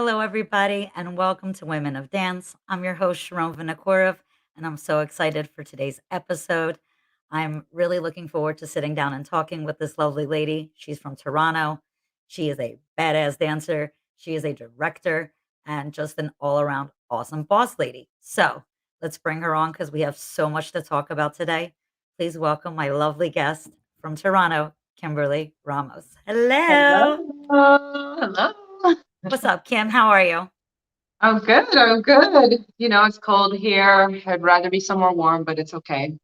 Hello, everybody, and welcome to Women of Dance. I'm your host, Sharonne Vinokurov, and I'm so excited for today's episode. I'm really looking forward to sitting down and talking with this lovely lady. She's from Toronto. She is a badass dancer, she is a director, and just an all around awesome boss lady. So let's bring her on because we have so much to talk about today. Please welcome my lovely guest from Toronto, Kimberly Ramos. Hello. Hello. Hello. What's up, Kim? How are you? I'm good. I'm good. It's cold here. I'd rather be somewhere warm, but it's okay.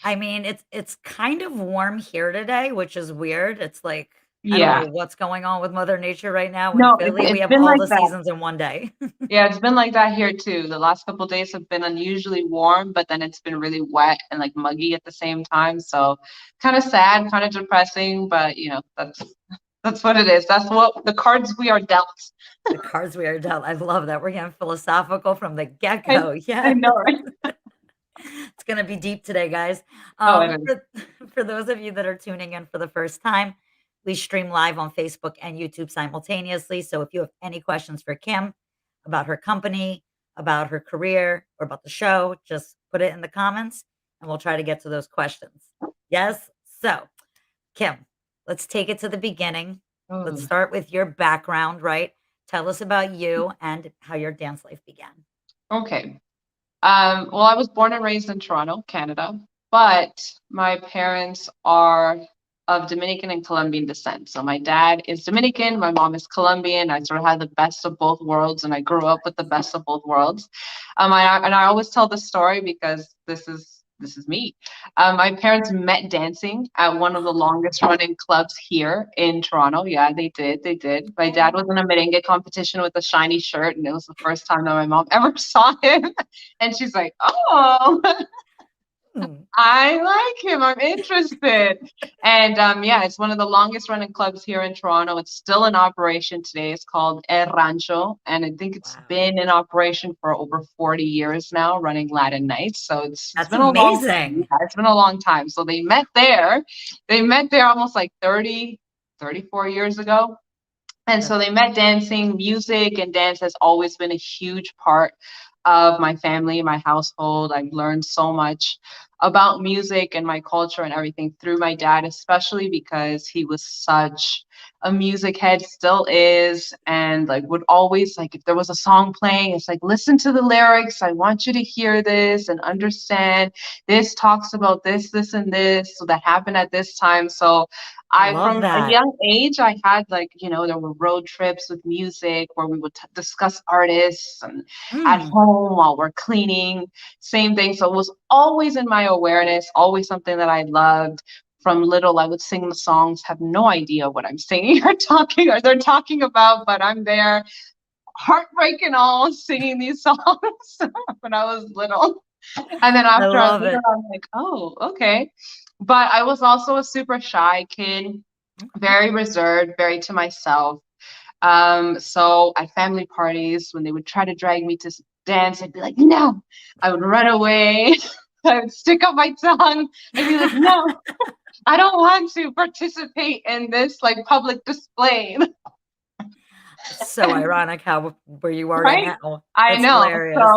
I mean, it's kind of warm here today, which is weird. It's like, I don't know Yeah. what's going on with Mother Nature right now in No, it's, Philly. We it's have been all like the that. seasons in one day. Yeah, it's been like that here too. The last couple of days have been unusually warm, but then it's been really wet and like muggy at the same time. So kind of sad, kind of depressing, but that's what it is. That's what the cards we are dealt. The cards we are dealt. I love that. We're getting philosophical from the I, get-go. I Yes. know, right? It's gonna be deep today, guys. Oh, it is. For those of you that are tuning in for the first time, we stream live on Facebook and YouTube simultaneously. So if you have any questions for Kim about her company, about her career, or about the show, just put it in the comments and we'll try to get to those questions. Yes? So, Kim, let's take it to the beginning. Let's Oh, start with your background, right? Tell us about you and how your dance life began. okay. Well, I was born and raised in Toronto, Canada, but my parents are of Dominican and Colombian descent. So my dad is Dominican, my mom is Colombian. I sort of had the best of both worlds, and I grew up with the best of both worlds. I always tell the story because this is me. My parents met dancing at one of the longest running clubs here in Toronto. Yeah, they did. They did. My dad was in a merengue competition with a shiny shirt, and it was the first time that my mom ever saw him. And she's like, "Oh, Hmm. I like him. I'm interested." And yeah, it's one of the longest running clubs here in Toronto. It's still in operation today. It's called El Rancho, and I think it's Wow. been in operation for over 40 years now, running Latin nights. So it's That's been a long, amazing. yeah, it's been a long time. So they met there. They met there almost like 30, 34 years ago. And That's so they met dancing. Music and dance has always been a huge part of my family, my household. I've learned so much about music and my culture and everything through my dad, especially because he was such a music head, still is, and like would always like if there was a song playing, it's like listen to the lyrics. I want you to hear this and understand. This talks about this, this, and this. So that happened at this time. So I, love from a that. young age, I had there were road trips with music where we would discuss artists and at Mm. home while we're cleaning, same thing. So it was always in my awareness, always something that I loved. From little, I would sing the songs, have no idea what I'm singing or they're talking about, but I'm there, heartbreak and all, singing these songs when I was little. And then I after I was love little, it. I'm like, oh, okay. But I was also a super shy kid, Okay. very reserved, very to myself. So at family parties, when they would try to drag me to dance, I'd be like, no. I would run away. I would stick up my tongue and be like, no, I don't want to participate in this like public display. So ironic how where you are right Right? now. I That's know. hilarious.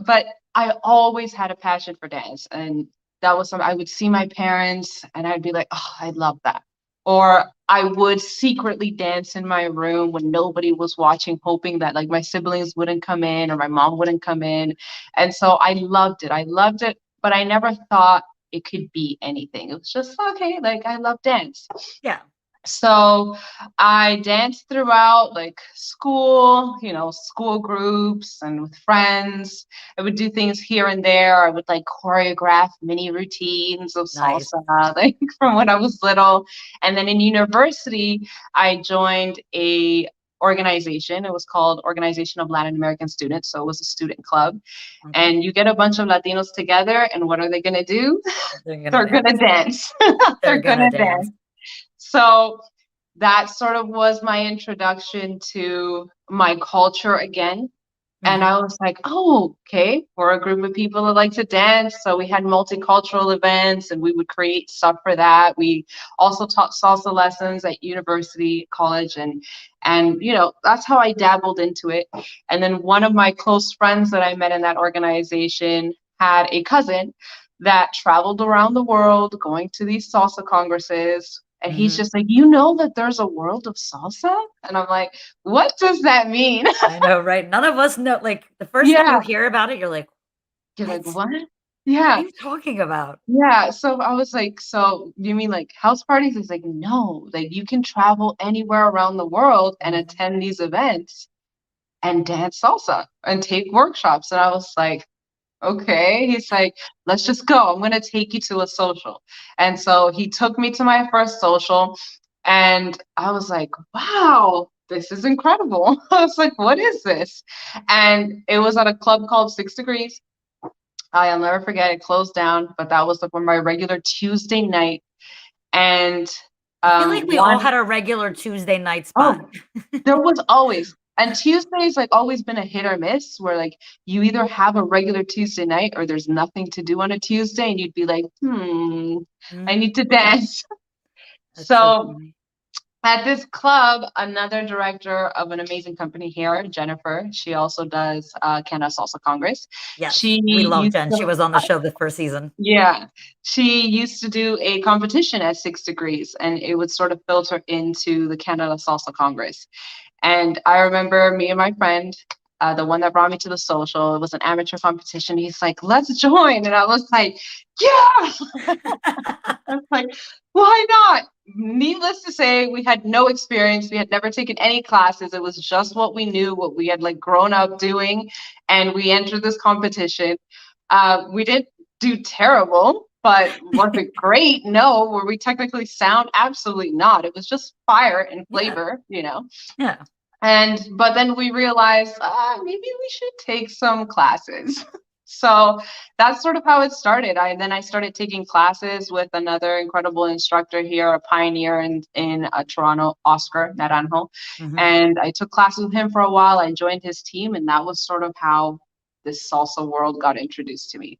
But I always had a passion for dance. And that was something I would see my parents and I'd be like, oh, I love that. Or I would secretly dance in my room when nobody was watching, hoping that like my siblings wouldn't come in or my mom wouldn't come in. And so I loved it. I loved it, but I never thought it could be anything. It was just okay, like I love dance. Yeah. So I danced throughout like school, school groups and with friends. I would do things here and there. I would like choreograph mini routines of Nice. salsa, like from when I was little. And then in university, I joined a organization. It was called Organization of Latin American Students. So it was a student club. Okay. And you get a bunch of Latinos together, and what are they gonna do? They're gonna They're gonna dance. dance. They're They're gonna gonna dance. dance. So that sort of was my introduction to my culture again. And Mhm. I was like, oh, okay, we're a group of people that like to dance. So we had multicultural events and we would create stuff for that. We also taught salsa lessons at university, college, and that's how I dabbled into it. And then one of my close friends that I met in that organization had a cousin that traveled around the world going to these salsa congresses. And he's Mhm. just like, that there's a world of salsa? And I'm like, what does that mean? I know, right? None of us know, like, the first time you Yeah. hear about it, you're like, You're "What? like, What "What?" are Yeah. you talking about?" Yeah. So I was like, "So you mean like house parties?" He's like, "No, like you can travel anywhere around the world and Mhm. attend these events and dance salsa and take workshops." And I was like, "Okay." He's like, "Let's just go. I'm gonna take you to a social." And so he took me to my first social, and I was like, "Wow, this is incredible." I was like, "What is this?" And it was at a club called Six Degrees. I'll never forget it closed down, but that was like on my regular Tuesday night. And I feel like we all one had a regular Tuesday night spot. oh, there was always and Tuesday's like always been a hit or miss where like you either have a regular Tuesday night or there's nothing to do on a Tuesday and you'd be like, I Mhm. need to dance. That's so So funny. at this club, another director of an amazing company here, Jennifer, she also does Canada Salsa Congress. Yes, She we love used Jen. She to was on the show the first season. Yeah. She used to do a competition at Six Degrees, and it would sort of filter into the Canada Salsa Congress. And I remember me and my friend, the one that brought me to the social, it was an amateur competition. He's like, let's join. And I was like, yeah. I was like, why not? Needless to say, we had no experience. We had never taken any classes. It was just what we knew, what we had like grown up doing. And we entered this competition. We didn't do terrible, but was it great? No. Were we technically sound? Absolutely not. It was just fire and Yeah, flavor. yeah. But then we realized, maybe we should take some classes. So that's sort of how it started. I started taking classes with another incredible instructor here, a pioneer in Toronto, Oscar Naranjo. Mhm. And I took classes with him for a while. I joined his team, and that was sort of how this salsa world got introduced to me.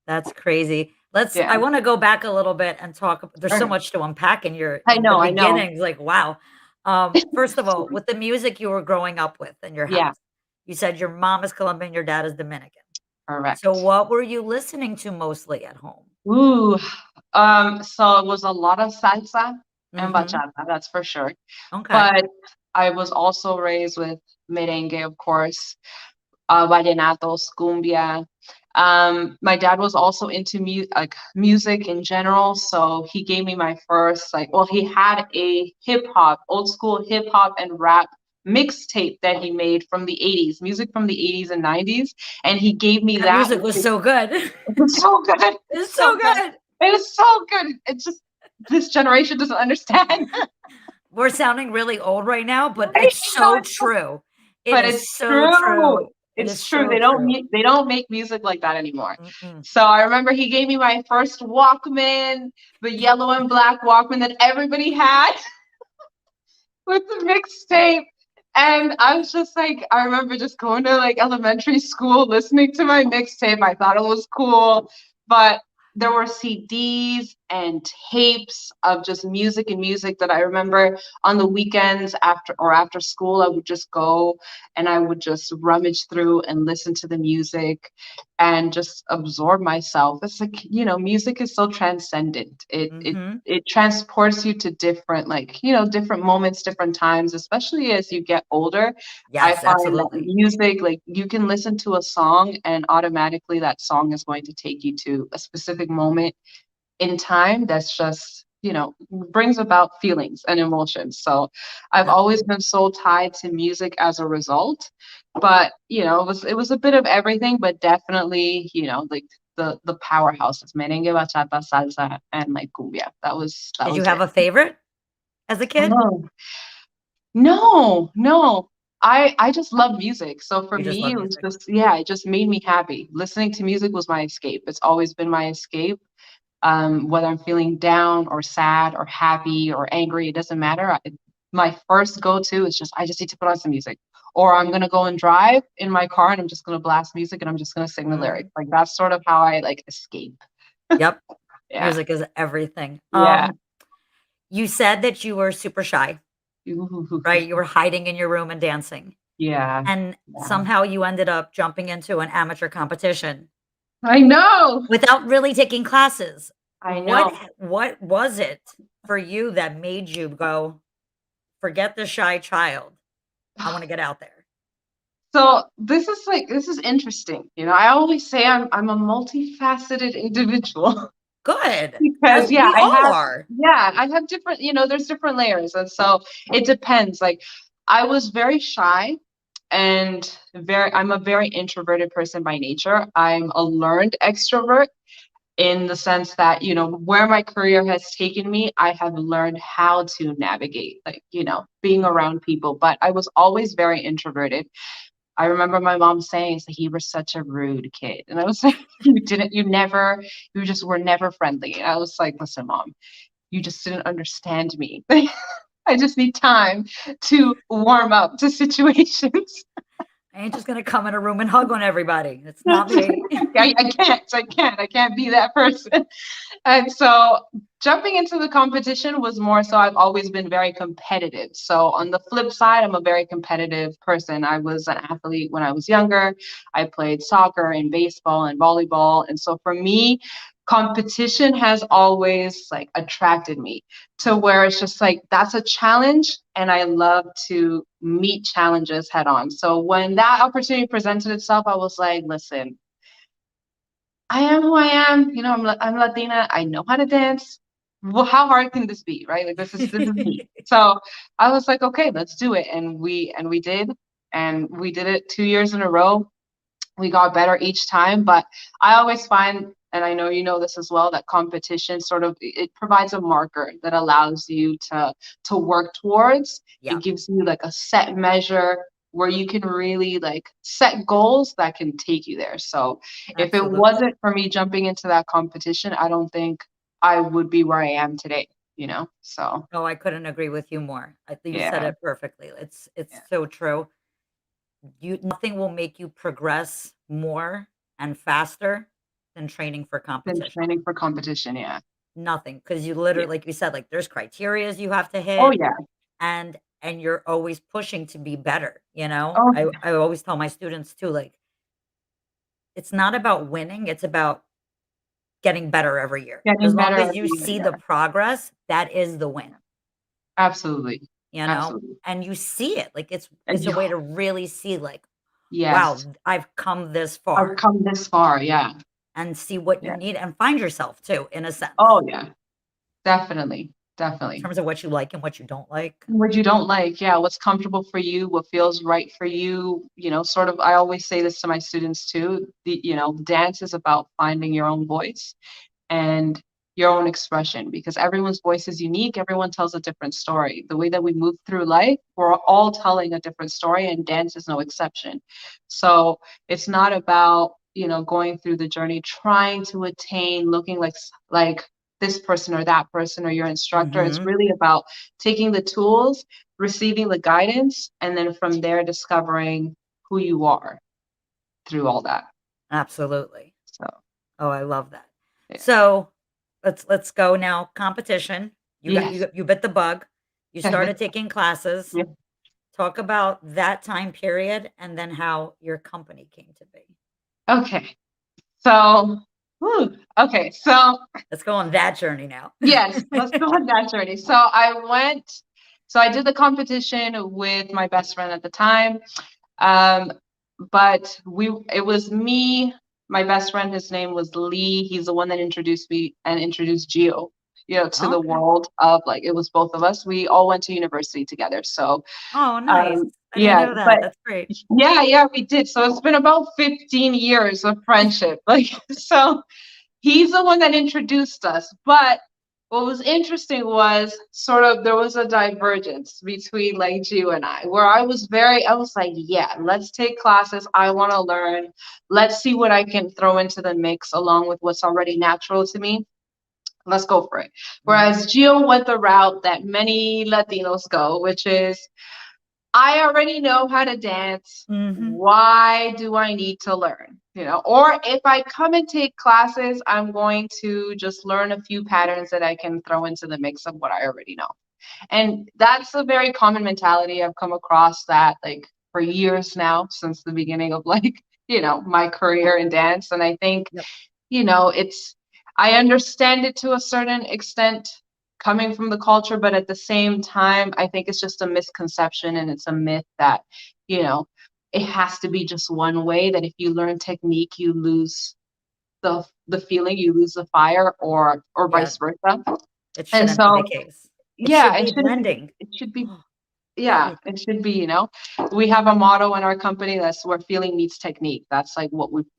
That's crazy. Let's Yeah, I wanna go back a little bit and talk there's so sure. much to unpack in your I in the know, I know. beginnings, like, wow. First of all, with the music you were growing up with in your Yeah, house, you said your mom is Colombian, your dad is Dominican. So correct. what were you listening to mostly at home? Ooh, so it was a lot of salsa and Mhm. bachata, that's for sure. Okay. But I was also raised with merengue, of course, vallenatos, cumbia. My dad was also into music in general, so he gave me my first he had a hip hop, old school hip hop and rap mixtape that he made from the 80s, music from the 80s and 90s, and he gave me That that music with was the so good. it was so good. It's It's so so good. good. It was so good. It's just this generation doesn't understand. We're sounding really old right now, but Right? it's No, so true. It but is it's so true. true. It is It's true. so true. They don't make music like that anymore. Mm-mm. So I remember he gave me my first Walkman, the yellow and black Walkman that everybody had with the mixtape. And I was just like, I remember just going to like elementary school, listening to my mixtape. I thought it was cool. But there were CDs and tapes of just music and music that I remember on the weekends after school, I would just go and I would just rummage through and listen to the music and just absorb myself. It's like, music is so transcendent. Mhm. It transports you to different different moments, different times, especially as you get older. I Yes, find that absolutely. music, like you can listen to a song and automatically that song is going to take you to a specific moment in time that's just brings about feelings and emotions. So I've always Absolutely. been so tied to music as a result. But it was a bit of everything, but definitely like the powerhouses, merengue, bachata, salsa, and like cumbia. That Did you was have it. a favorite as a kid? Oh, no, no. I just love music. So for You just me, love it was music. just, yeah, it just made me happy. Listening to music was my escape. It's always been my escape. Whether I'm feeling down or sad or happy or angry, it doesn't matter. My first go-to is I just need to put on some music. or I'm gonna go and drive in my car and I'm just gonna blast music and I'm just gonna sing the lyrics. Mhm. Like that's sort of how I like escape. Yep. Yeah. Music is everything. Yeah. You said that you were super shy, right? You were hiding in your room and dancing, Yeah. and Yeah. somehow you ended up jumping into an amateur competition I know. without really taking classes. I know. What was it for you that made you go, "Forget the shy child. I wanna get out there." So this is interesting. You know, I always say I'm a multifaceted individual. Good. Because As we all are. I have different, you know, there's different layers. And so it depends. Like I was very shy and I'm a very introverted person by nature. I'm a learned extrovert in the sense that, you know, where my career has taken me, I have learned how to navigate, like, you know, being around people. But I was always very introverted. I remember my mom saying, it's like, you were such a rude kid. And I was like, you just were never friendly. And I was like, listen, mom, you just didn't understand me. I just need time to warm up to situations. I ain't just gonna come in a room and hug on everybody. It's not me. I can't be that person. And so jumping into the competition was more so I've always been very competitive. So on the flip side, I'm a very competitive person. I was an athlete when I was younger. I played soccer and baseball and volleyball. And so for me, competition has always like attracted me to where it's just like that's a challenge and I love to meet challenges head on. So when that opportunity presented itself, I was like, listen, I am who I am. You know, I'm Latina. I know how to dance. Well, how hard can this be, right? Like this is me. So I was like, okay, let's do it, and we did, and we did it 2 years in a row. We got better each time, but I always find, and I know you know this as well, that competition sort of it provides a marker that allows you to work towards. It Yep, gives you like a set measure where you can really like set goals that can take you there. So if it absolutely. wasn't for me jumping into that competition, I don't think I would be where I am today, you know? So Oh, I couldn't agree with you more. I think you said yeah, it perfectly. It's yeah. so true. You Nothing will make you progress more and faster than training for Been competition. training for competition, yeah. Nothing, because you Yeah. literally, like you said, like, there's criterias you have to Oh hit, yeah. and you're always pushing to be better, you know? Oh, I always tell my students too, like, it's not about winning, it's about getting better every year. As getting long better as every you see year. the progress, that is the win, Absolutely. you know? Absolutely. And you see it, like, And it's a you way to really see, like, yes, "Wow, I've come this I've far," come this far, yeah. and see what you Yeah. need and find yourself too, in a sense, Oh, yeah. Definitely, in definitely. terms of what you like and what you don't like. What you don't like, yeah, what's comfortable for you, what feels right for you know, sort of I always say this to my students too, you know, dance is about finding your own voice and your own expression because everyone's voice is unique. Everyone tells a different story. The way that we move through life, we're all telling a different story, and dance is no exception. So it's not about, you know, going through the journey, trying to attain, looking like this person or that person or your instructor. It's Mhm. really about taking the tools, receiving the guidance, and then from there discovering who you are through all that. Absolutely. So Oh, I love that. yeah. So, let's go now, competition. Yes. You bit the bug. You started taking classes. Yeah. Talk about that time period and then how your company came to be. Okay. So, okay. So, Let's go on that journey now. yes, let's go on that journey. So I did the competition with my best friend at the time. Um, but it was me, my best friend, his name was Lee. He's the one that introduced me and introduced Geo, you know, to the Okay. world of like, it was both of us. We all went to university together. So, Oh, nice. I didn't yeah, know that. but That's great. yeah, we did. So it's been about 15 years of friendship. Like, so he's the one that introduced us. But what was interesting was sort of there was a divergence between like Gio and I, where I was like, yeah, let's take classes. I want to learn. Let's see what I can throw into the mix along with what's already natural to me. Let's go for it. Mhm. Whereas Gio went the route that many Latinos go, which is I already know how to dance. Mhm. Why do I need to learn? Or if I come and take classes, I'm going to just learn a few patterns that I can throw into the mix of what I already know. And that's a very common mentality. I've come across that like for years now, since the beginning of like, my career in dance. And I think, Yep. it's, I understand it to a certain extent coming from the culture, but at the same time, I think it's just a misconception and it's a myth that, you know, it has to be just one way, that if you learn technique, you lose the feeling, you lose the fire, or Yeah, vice versa. it And shouldn't be the so, case. It yeah, should be blending. it should be, Oh, yeah, yeah. it should be, we have a motto in our company that's where feeling meets technique. That's like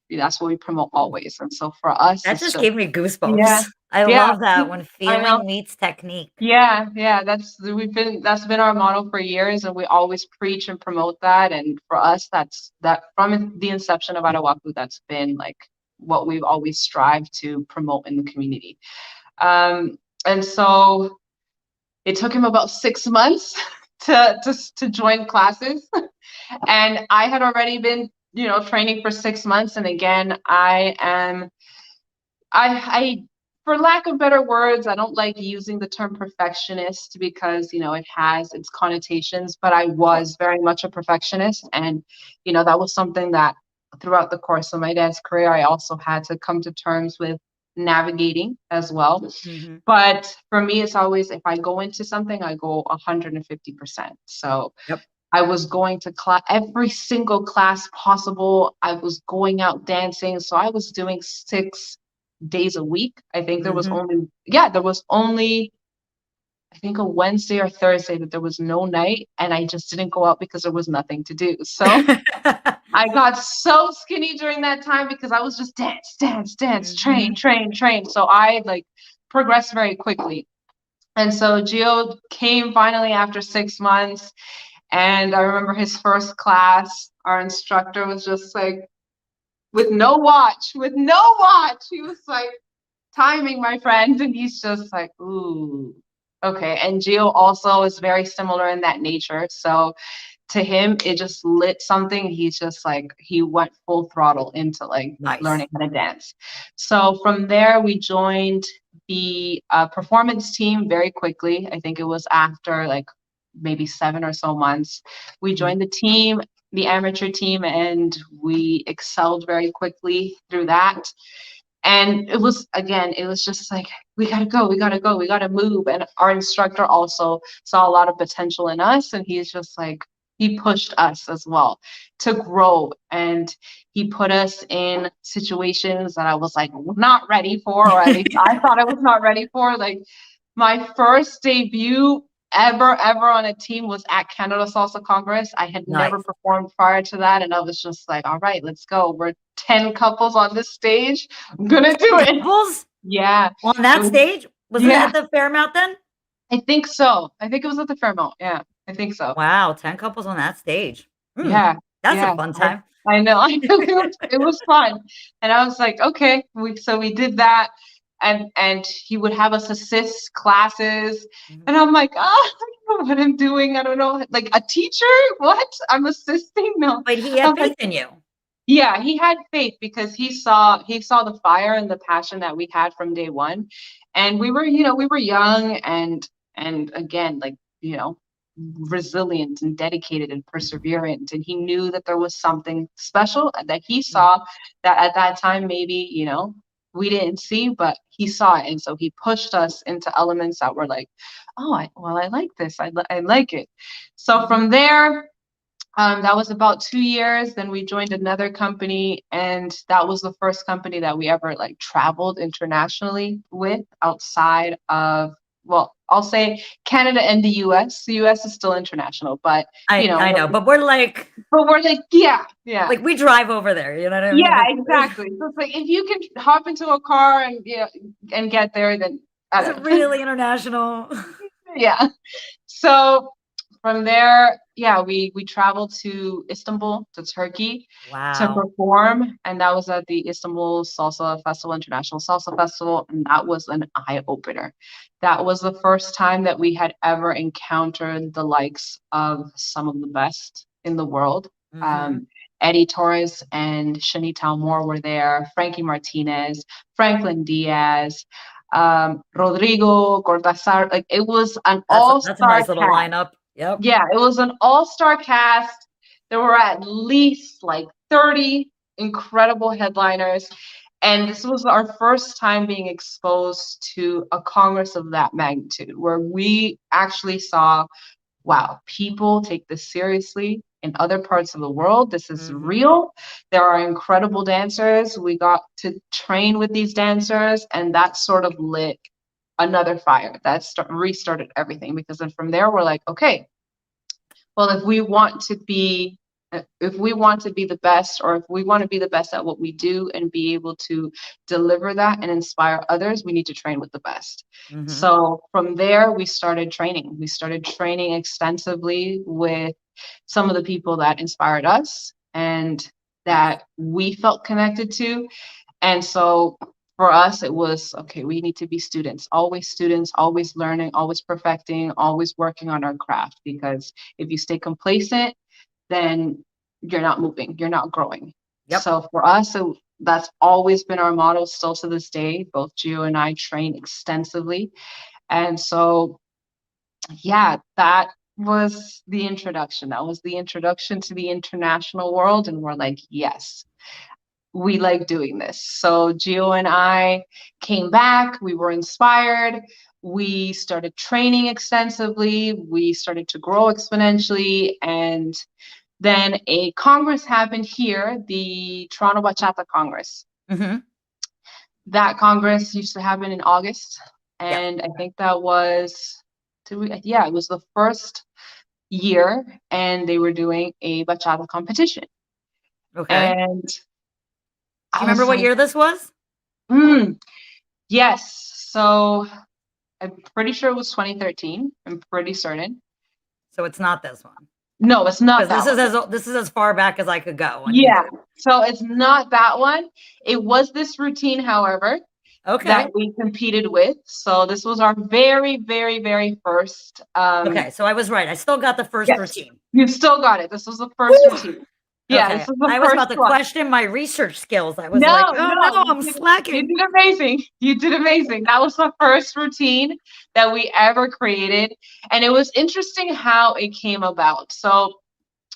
that's what we promote Ooh, always. And so for us, that it's just just, gave me yeah, goosebumps. I yeah, love that when I know. feeling meets technique. Yeah, yeah, that's been our motto for years, and we always preach and promote that. And for us, that from the inception of Arawaku, that's been like what we've always strived to promote in the community. And so it took him about 6 months to join classes, and I had already been, training for 6 months. And again, I, for lack of better words, I don't like using the term perfectionist because, it has its connotations, but I Of course. was very much a perfectionist. And, that was something that throughout the course of my dance career, I also had to come to terms with navigating as well. Mhm. But for me, it's always, if I go into something, I go 150%. So Yep. I was going to class, every single class possible. I was going out dancing. So I was doing 6 days a week. I think Mhm. there was only, I think, a Wednesday or Thursday that there was no night, and I just didn't go out because there was nothing to do. So I got so skinny during that time because I was just dance, dance, dance, train, Mhm. train, train. So I like progressed very quickly. And so Gio came finally after 6 months. And I remember his first class, our instructor was just like, with no watch. He was like, timing, my friend. And he's just like, ooh, okay. And Gio also is very similar in that nature. So to him, it just lit something. He's just like, he went full throttle into like Nice. learning how to dance. So from there, we joined the performance team very quickly. I think it was after like maybe 7 or so months. We Mhm. joined the team, the amateur team, and we excelled very quickly through that. And it was just like, we gotta go, we gotta go, we gotta move. And our instructor also saw a lot of potential in us, and he's just like, he pushed us as well to grow. And he put us in situations that I was like not ready for, or at least I thought I was not ready for. Like my first debut ever on a team was at Canada Salsa Congress. I had never Nice. performed prior to that, and I was just like, all right, let's go. We're 10 couples on this stage. I'm gonna do 10 it. couples Yeah. on It that was, stage? Was it yeah, at the Fairmount then? I think so. I think it was at the Fairmont. Yeah, I think so. Wow, 10 couples on that stage. Mm, Yeah, that's a yeah. fun time. I know. I know it was fun. And I was like, okay, we did that. And he would have us assist classes. Mhm. And I'm like, I don't know what I'm doing. I don't know. Like a teacher? What? I'm assisting? No. But he had I'm like, faith in you. yeah, he had faith because he saw the fire and the passion that we had from day one. And we were young and again, like, resilient and dedicated and perseverant. And he knew that there was something special that he Mhm. saw that at that time maybe, we didn't see, but he saw it. And so he pushed us into elements that were like, oh, I like this. I like it. So Mhm. from there, that was about 2 years. Then we joined another company, and that was the first company that we ever like traveled internationally with outside of, well, I'll say Canada and the US. The US is still international, but I know, but we're we're like, yeah, yeah. we drive over there, you know what I mean? Yeah, It's exactly. So it's like if you can hop into a car and and get there, then I is it don't know. really international? Yeah. So from there, yeah, we traveled to Istanbul, to Turkey, to Wow. perform, and that was at the Istanbul Salsa Festival, International Salsa Festival, and that was an eye opener. That was the first time that we had ever encountered the likes of some of the best in the world. Mm-hmm. Um, Eddie Torres and Shanita Moore were there, Frankie Martinez, Franklin Diaz, Rodrigo Cortázar. Like it was an That's a all-star nice little cast. lineup. Yep. Yeah, it was an all-star cast. There were at least like 30 incredible headliners. And this was our first time being exposed to a Congress of that magnitude, where we actually saw, wow, people take this seriously in other parts of the world. This is Mm-hmm. real. There are incredible dancers. We got to train with these dancers, and that sort of lit another fire. That restarted everything, because then from there, we're like, okay, well, if we want to be the best, or if we want to be the best at what we do and be able to deliver that and inspire others, we need to train with the best. Mm-hmm. So from there, we started training. We started training extensively with some of the people that inspired us and Nice. that we felt connected to. And so for us, it was okay, we need to be students, always learning, always perfecting, always working on our craft. Because if you stay complacent, then you're not moving, you're not growing. Yep. So for us, that's always been our motto still to this day. Both Gio and I train extensively. And so, yeah, that was the introduction. That was the introduction to the international world. And we're like, yes, we like doing this. So Gio and I came back, we were inspired, we started training extensively, we started to grow exponentially, and then a congress happened here, the Toronto Bachata Congress. Mm-hmm. That congress used to happen in August, Yep. and I think that was, yeah, it was the first year, and they were doing a bachata competition. Okay. And Do you I remember was what like, year this was? hmm. Yes. So I'm pretty sure it was 2013. I'm pretty certain. So it's not this one. No, it's not Because that one. this is as far back as I could go on Yeah. YouTube. So it's not that one. It was this routine, however, that Okay. we competed with. So this was our very, very, very first. Okay. So I was right. I still got the first Yes, routine. you still got it. This was the first Whew. routine. Yeah, Okay. this was the I was first about to one. question my research skills. I was like, No, oh no, no, I'm you slacking. did amazing. You did amazing. That was the first routine that we ever created. And it was interesting how it came about. So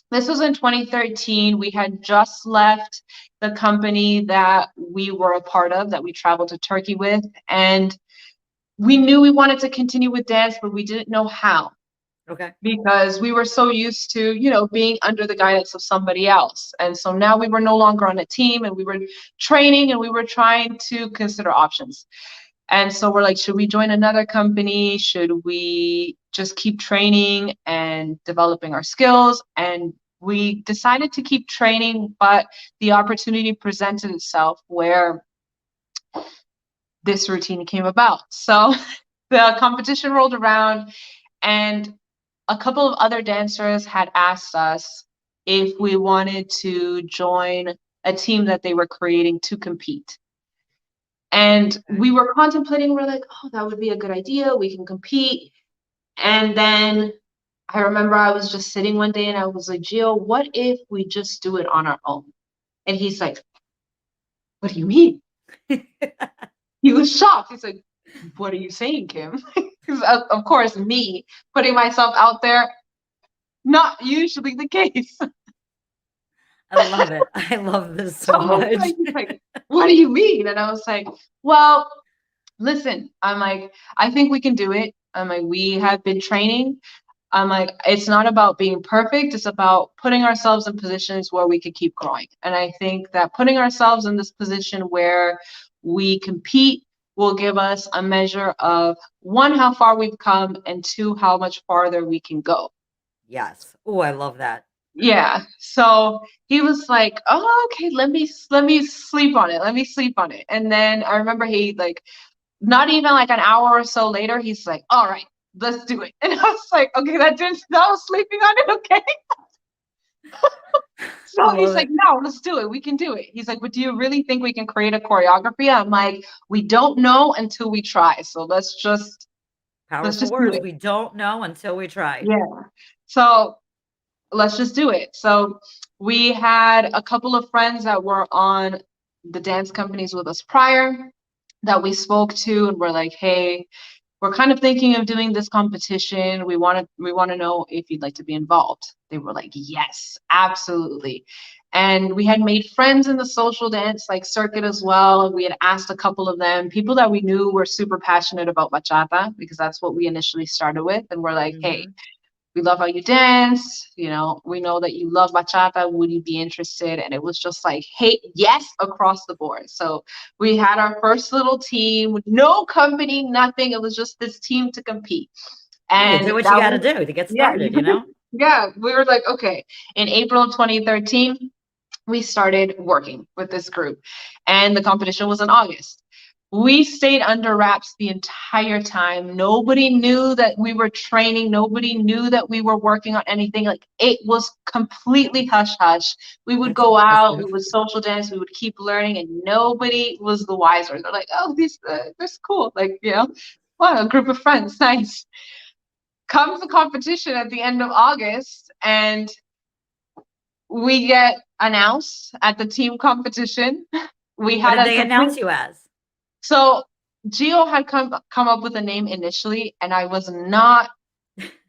this was in 2013. We had just left the company that we were a part of, that we traveled to Turkey with. And we knew we wanted to continue with dance, but we didn't know how, Okay. because we were so used to, being under the guidance of somebody else. And so now we were no longer on a team, and we were training, and we were trying to consider options. And so we're like, should we join another company? Should we just keep training and developing our skills? And we decided to keep training, but the opportunity presented itself where this routine came about. So the competition rolled around, and a couple of other dancers had asked us if we wanted to join a team that they were creating to compete. And Okay. we were contemplating, we're like, oh, that would be a good idea. We can compete. And then I remember I was just sitting one day and I was like, Gio, what if we just do it on our own? And he's like, what do you mean? He was shocked. He's like, what are you saying, Kim? Because of course, me putting myself out there, not usually the case. I love it. I love this So so much. he's like, what do you mean? And I was like, well, listen, I'm like, I think we can do it. I'm like, we have been training. I'm like, it's not about being perfect. It's about putting ourselves in positions where we could keep growing. And I think that putting ourselves in this position where we compete will give us a measure of, one, how far we've come, and two, how much farther we can go. Yes. Oh, I love that. Yeah. So he was like, oh, okay, let me sleep on it. Let me sleep on it. And then I remember he, like, not even like an hour or so later, he's like, all right, let's do it. And I was like, okay, that was sleeping on it, okay. I So he's love like, it. no, let's do it. We can do it. He's like, but do you really think we can create a choreography? I'm like, we don't know until we try. So let's Powerful just do words. it. We don't know until we try. Yeah. So let's just do it. So we had a couple of friends that were on the dance companies with us prior that we spoke to and were like, hey, we're kind of thinking of doing this competition. We want to know if you'd like to be involved. They were like, yes, absolutely. And we had made friends in the social dance like circuit as well. We had asked a couple of them, people that we knew were super passionate about bachata, because that's what we initially started with. And we're like, hey, Mhm. we love how you dance. We know that you love bachata. Would you be interested? And it was just like, hey, yes, across the board. So we had our first little team with no company, nothing. It was just this team to compete. Yeah, you And do what you that gotta was, do to get yeah, started, you know? yeah, we were like, okay. In April of 2013, we started working with this group, and the competition was in August. We stayed under wraps the entire time. Nobody knew that we were training. Nobody knew that we were working on anything. Like, it was completely hush hush. We would That's go out, we impressive. would social dance, we would keep learning, and nobody was the wiser. They're like, oh, this cool. Like, wow, a group of friends, nice. Comes the competition at the end of August, and we get announced at the team competition. We What had did a they complete. announce you as? So Gio had come up with a name initially, and I was not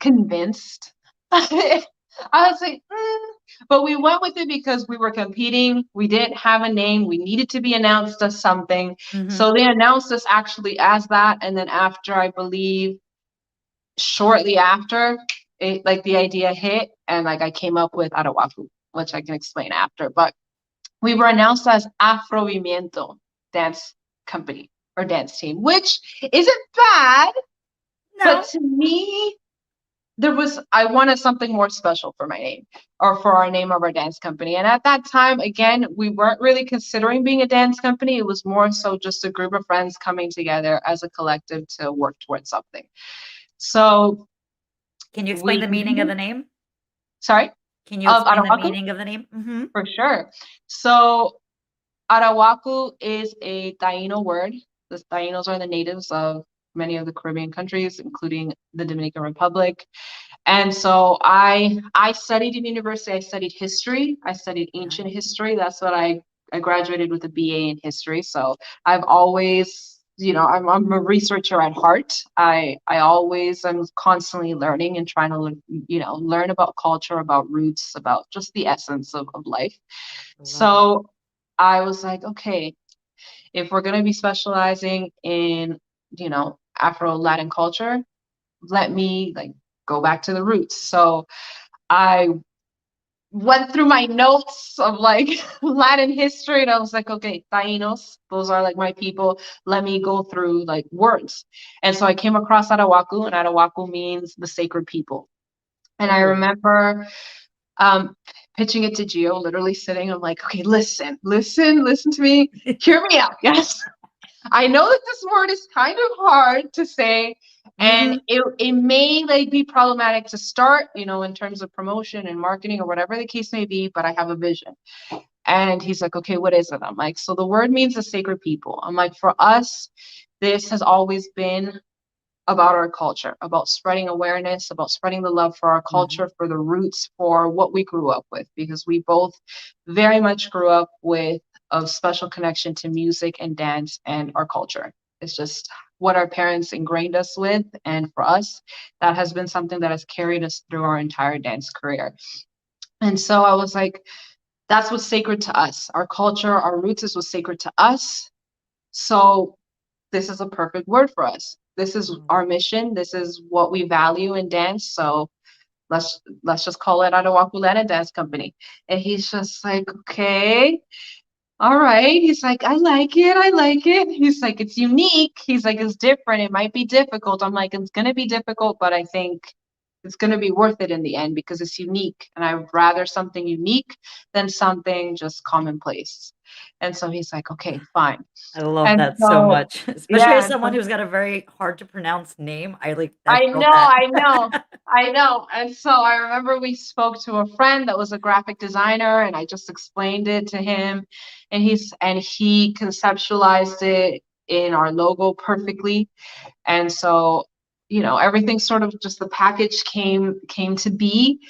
convinced. I was like, but we went with it because we were competing. We didn't have a name. We needed to be announced as something. Mhm. So they announced us actually as that. And then after, I believe, shortly after, like the idea hit, and like I came up with Arawaku, which I can explain after. But we were announced as Afrovimiento dance company or dance team, which isn't bad, but No. to me, I wanted something more special for my name, or for our name of our dance company. And at that time, again, we weren't really considering being a dance company. It was more so just a group of friends coming together as a collective to work towards something. So Can you explain we, the meaning of the name? sorry, Can you of explain the Arawaku, meaning of the name? Mhm. for sure. So Arawaku is a Taino word. The Tainos are the natives of many of the Caribbean countries, including the Dominican Republic. And so I studied in university. I studied history. I studied ancient Nice. history. That's what I graduated with a BA in history. So I've always, I'm a researcher at heart. I always am constantly learning and trying to learn about culture, about roots, about just the essence of life. I love it. So I was like, okay, if we're gonna be specializing in, Afro Latin culture, let me like go back to the roots. So I went through my notes of like Latin history, and I was like, okay, Tainos, those are like my people. Let me go through like words. And so I came across Arawaku, and Arawaku means the sacred people. And I Ooh. remember um, pitching it to Gio, literally sitting. I'm like, okay, listen to me. Hear me out. Yes. I know that this word is kind of hard to say, and Mhm. it may like be problematic to start, in terms of promotion and marketing or whatever the case may be, but I have a vision. And he's like, okay, what is it? I'm like, so the word means the sacred people. I'm like, for us, this has always been about our culture, about spreading awareness, about spreading the love for our Mhm. culture, for the roots, for what we grew up with, because we both very much grew up with a special connection to music and dance and our culture. It's just what our parents ingrained us with. And for us, that has been something that has carried us through our entire dance career. And so I was like, that's what's sacred to us. Our culture, our roots is what's sacred to us. So this is a perfect word for us. This is Oh, our mission. This is what we value in dance. So let's just call it Adawakulena Dance Company. And he's just like, okay, all right. He's like, I like it. I like it. He's like, it's unique. He's like, it's different. It might be difficult. I'm like, it's gonna be difficult, but I think it's going to be worth it in the end because it's unique. And I'd rather something unique than something just commonplace. And so he's like, okay, fine. I love And that so so, much, especially as yeah, someone who's got a very hard to pronounce name. I I felt know, that. I know, I know. And so I remember we spoke to a friend that was a graphic designer, and I just explained it to him, and he conceptualized it in our logo perfectly. And so, everything sort of just the package came to be.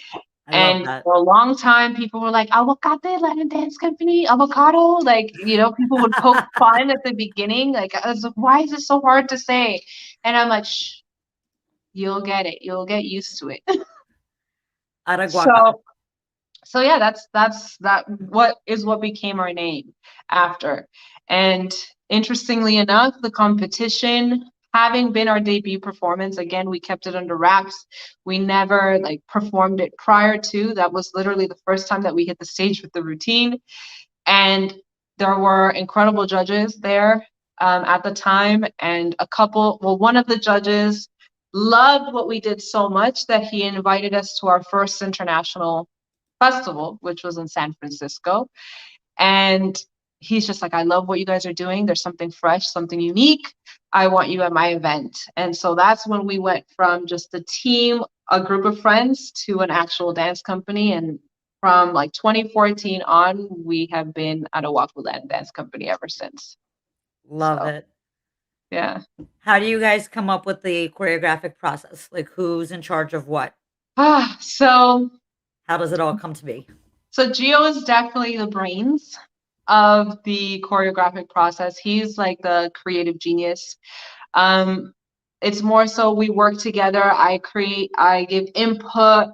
I love And that. for a long time, people were like, Avocate Latin Dance Company, avocado. Like, people would poke fun at the beginning. Like, I was like, why is it so hard to say? And I'm like, shh, you'll get it. You'll get used to it. Araguaca. So so yeah, that's what became our name after. And interestingly enough, the competition having been our debut performance, again, we kept it under wraps. We never like performed it prior to. That was literally the first time that we hit the stage with the routine. And there were incredible judges there at the time, and one of the judges loved what we did so much that he invited us to our first international festival, which was in San Francisco. And he's just like, I love what you guys are doing. There's something fresh, something unique. I want you at my event. And so that's when we went from just a team, a group of friends, to an actual dance company. And from like 2014 on, we have been at a Wakulan dance company ever since. Love So, it. yeah. How do you guys come up with the choreographic process? Like, who's in charge of what? Ah, How does it all come to be? so Gio is definitely the brains of the choreographic process. He's like the creative genius. Um, it's more so we work together. I give input.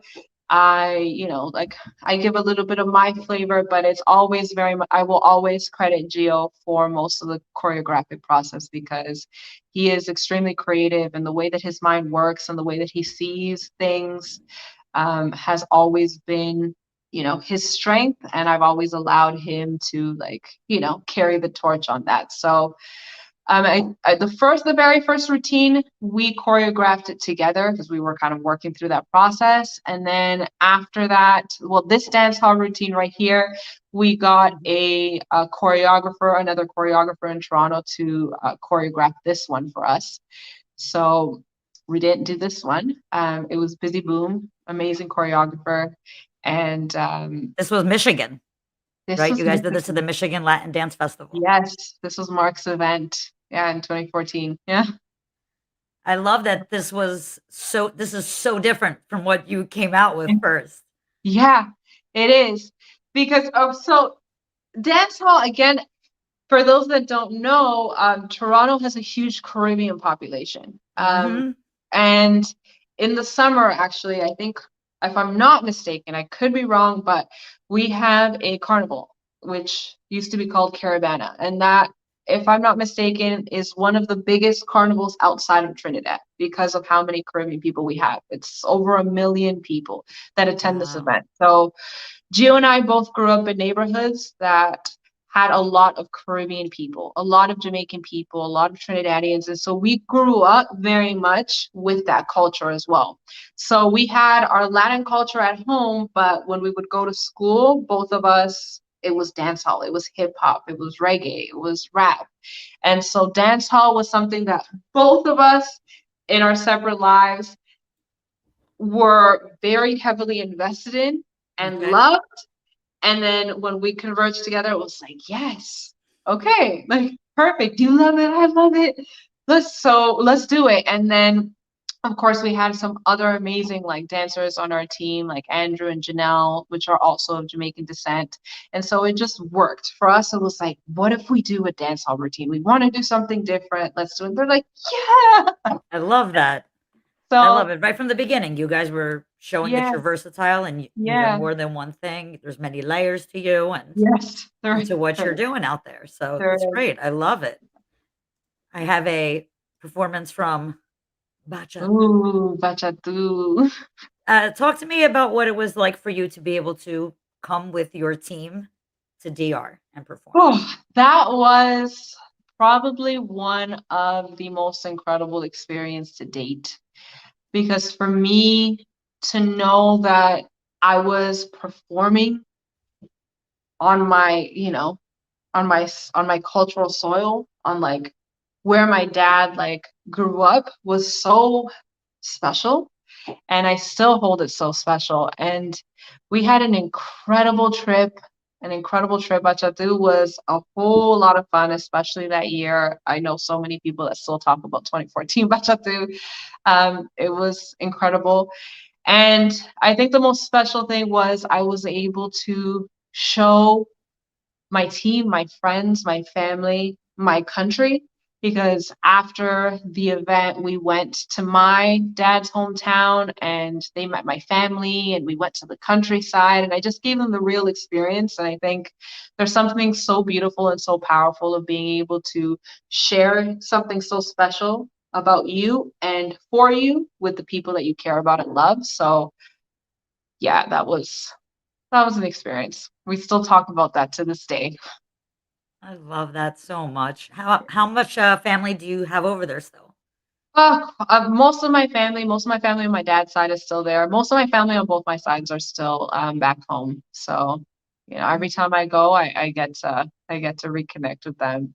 Like I give a little bit of my flavor, but it's always very much, I will always credit Gio for most of the choreographic process because he is extremely creative, and the way that his mind works and the way that he sees things has always been, his strength. And I've always allowed him to like, carry the torch on that. So the very first routine, we choreographed it together because we were kind of working through that process. And then after that, well, this dance hall routine right here, we got another choreographer in Toronto to choreograph this one for us. So we didn't do this one. It was Busy Boom, amazing choreographer. And This was Michigan, this right? was You guys did this at the Michigan. Michigan Latin Dance Festival. Yes, this was Mark's event. Yeah, in 2014. Yeah. I love that this is so different from what you came out with first. Yeah, it is. Because so dance hall, again, for those that don't know, Toronto has a huge Caribbean population. Mhm. And in the summer, actually, I think, if I'm not mistaken, I could be wrong, but we have a carnival, which used to be called Caravana. And that, if I'm not mistaken, is one of the biggest carnivals outside of Trinidad because of how many Caribbean people we have. It's over 1 million people that attend this Wow. event. So Gio and I both grew up in neighborhoods that had a lot of Caribbean people, a lot of Jamaican people, a lot of Trinidadians. And so we grew up very much with that culture as well. So we had our Latin culture at home, but when we would go to school, both of us, it was dance hall, it was hip hop, it was reggae, it was rap. And so dance hall was something that both of us in our separate lives were very heavily invested in and Okay. loved. And then when we converged together, it was like, yes, okay, like perfect. You love it, I love it. Let's do it. And then of course we had some other amazing like dancers on our team, like Andrew and Janelle, which are also of Jamaican descent. And so it just worked. For us, it was like, what if we do a dance hall routine? We want to do something different. Let's do it. They're like, yeah. I love that. I love So it. Right from the beginning, you guys were showing that yeah, you're versatile and you're yeah. more than one thing. There's many layers to you Yes, and to what there you're is. doing out there. So There that's is. great. I love it. I have a performance from Bachata. Ooh, bachatu. Talk to me about what it was like for you to be able to come with your team to DR and perform. Oh, that was probably one of the most incredible experience to date. Because for me, to know that I was performing on my, on my cultural soil, on like where my dad like grew up was so special, and I still hold it so special. And we had an incredible trip. An incredible trip. Bachatu was a whole lot of fun, especially that year. I know so many people that still talk about 2014 Bachatu. It was incredible. And I think the most special thing was I was able to show my team, my friends, my family, my country. Because after the event, we went to my dad's hometown and they met my family and we went to the countryside and I just gave them the real experience. And I think there's something so beautiful and so powerful of being able to share something so special about you and for you with the people that you care about and love. So yeah, that was an experience. We still talk about that to this day. I love that so much. How much, family do you have over there still? Most of my family on my dad's side is still there. Most of my family on both my sides are still back home. So, Mm. every time I go, I get to reconnect with them.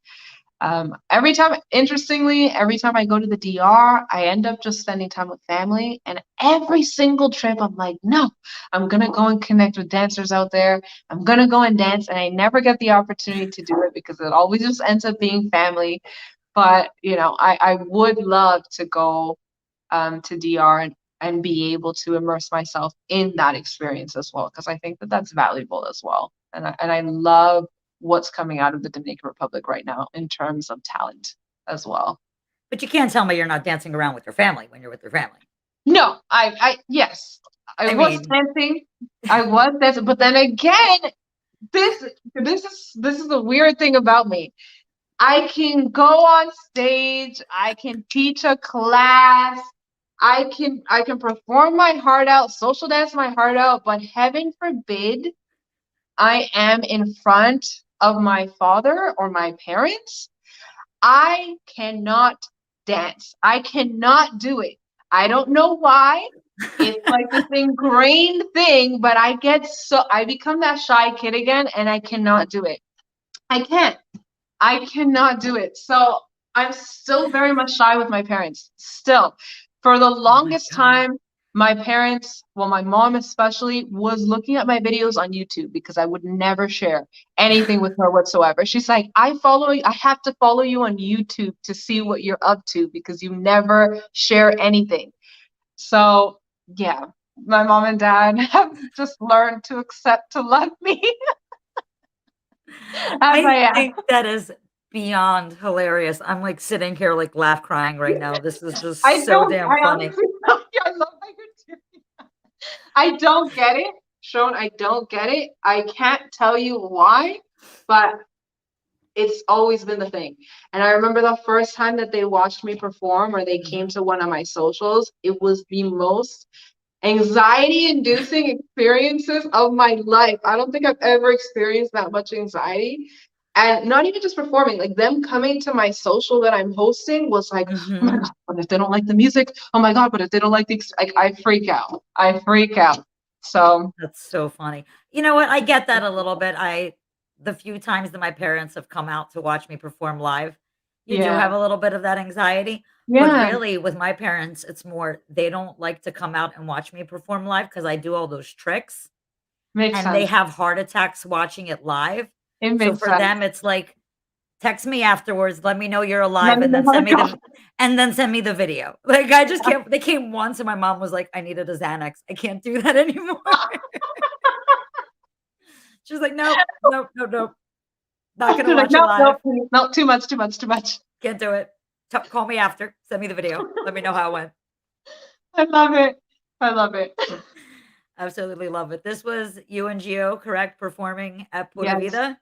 Every time, interestingly, every time I go to the DR, I end up just spending time with family. And every single trip, I'm like, no, I'm gonna go and connect with dancers out there. I'm gonna go and dance, and I never get the opportunity to do it because it always just ends up being family. But I would love to go to DR and be able to immerse myself in that experience as well, because I think that that's valuable as well. And I love what's coming out of the Dominican Republic right now in terms of talent as well. But you can't tell me you're not dancing around with your family when you're with your family. No, yes, I I was mean, dancing, I was dancing, but then again, this this is the weird thing about me. I can go on stage, I can teach a class, I can perform my heart out, social dance my heart out, but heaven forbid I am in front of my father or my parents. I cannot dance. I cannot do it. I don't know why. It's like this ingrained thing, but I become that shy kid again and I cannot do it. I can't. I cannot do it. So I'm still very much shy with my parents. Still. For the oh my longest god. time, my parents, well, my mom especially, was looking at my videos on YouTube because I would never share anything with her whatsoever. She's like, I follow you, I have to follow you on YouTube to see what you're up to because you never share anything. So yeah, my mom and dad have just learned to accept to love me as I I am. think that is beyond hilarious. I'm, like, sitting here, like, laugh crying right now. This is just so damn I funny. honestly don't. I love how you're doing. I don't get it, Sean. I don't get it. I can't tell you why, but it's always been the thing. And I remember the first time that they watched me perform or they came Mhm. to one of my socials, it was the most anxiety inducing experiences of my life. I don't think I've ever experienced that much anxiety. And not even just performing, like them coming to my social that I'm hosting was like, oh my Mhm. God, what if they don't like the music? Oh my God, what if they don't like like I freak out. I freak out. So That's so funny. You know what? I get that a little bit. The few times that my parents have come out to watch me perform live, you do yeah. have a little bit of that anxiety. But Yeah. really, with my parents, it's more they don't like to come out and watch me perform live because I do all those tricks Makes and they sense. have heart attacks watching it live. It So makes for sense. them, it's like, text me afterwards, let me know you're Let alive, me know how it goes. and then send me the video. Like, I just can't. They came once and my mom was like, "I needed a Xanax. I can't do that anymore." She's like, "Nope, nope, nope, nope. Not gonna They're like, watch it no, no, live. no, too much, too much, too much. Can't do it. Call me after. Send me the video. Let me know how it went." I love it. I love it. Absolutely love it. This was you and Gio, correct? Performing at Pura Yes. Vida.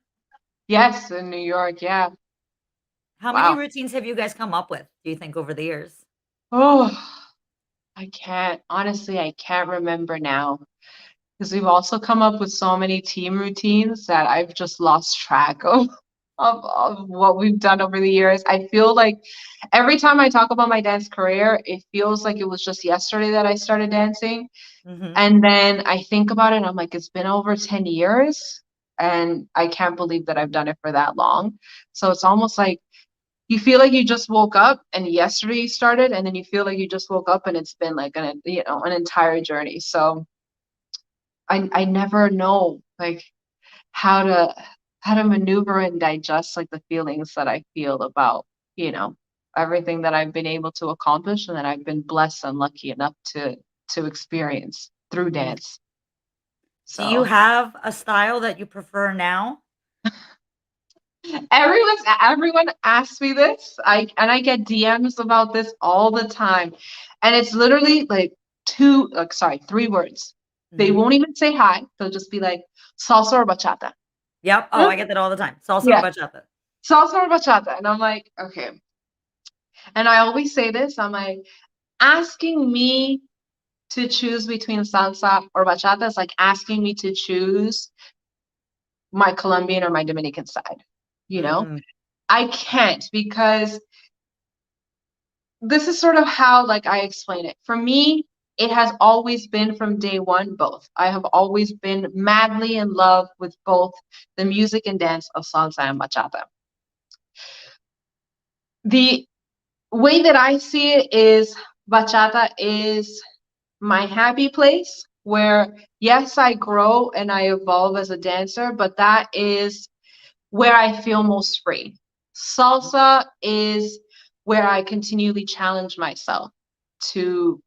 Yes, in New York. Yeah. How many Wow. routines have you guys come up with, do you think, over the years? Oh, honestly, I can't remember now because we've also come up with so many team routines that I've just lost track of. of what we've done over the years. I feel like every time I talk about my dance career, it feels like it was just yesterday that I started dancing. Hmm. And then I think about it and I'm like, it's been over 10 years and I can't believe that I've done it for that long. So it's almost like you feel like you just woke up and yesterday you started, and then you feel like you just woke up and it's been like an entire journey. So I never know like how to how to maneuver and digest like the feelings that I feel about, you know, everything that I've been able to accomplish and that I've been blessed and lucky enough to experience through Mm. dance. Do you So have a style that you prefer now? everyone asks me this. I get DMs about this all the time. And it's literally like three words. They Hmm. won't even say hi. They'll just be like salsa or bachata. Yep. Oh, I get that all the time. Salsa or Yeah, bachata. salsa or bachata. And I'm like, okay. And I always say this, I'm like, asking me to choose between salsa or bachata is like asking me to choose my Colombian or my Dominican side. You know, Mm. I can't because this is sort of how like I explain it. For me, it has always been from day one both. I have always been madly in love with both the music and dance of salsa and bachata. The way that I see it is bachata is my happy place where yes, I grow and I evolve as a dancer, but that is where I feel most free. Salsa is where I continually challenge myself to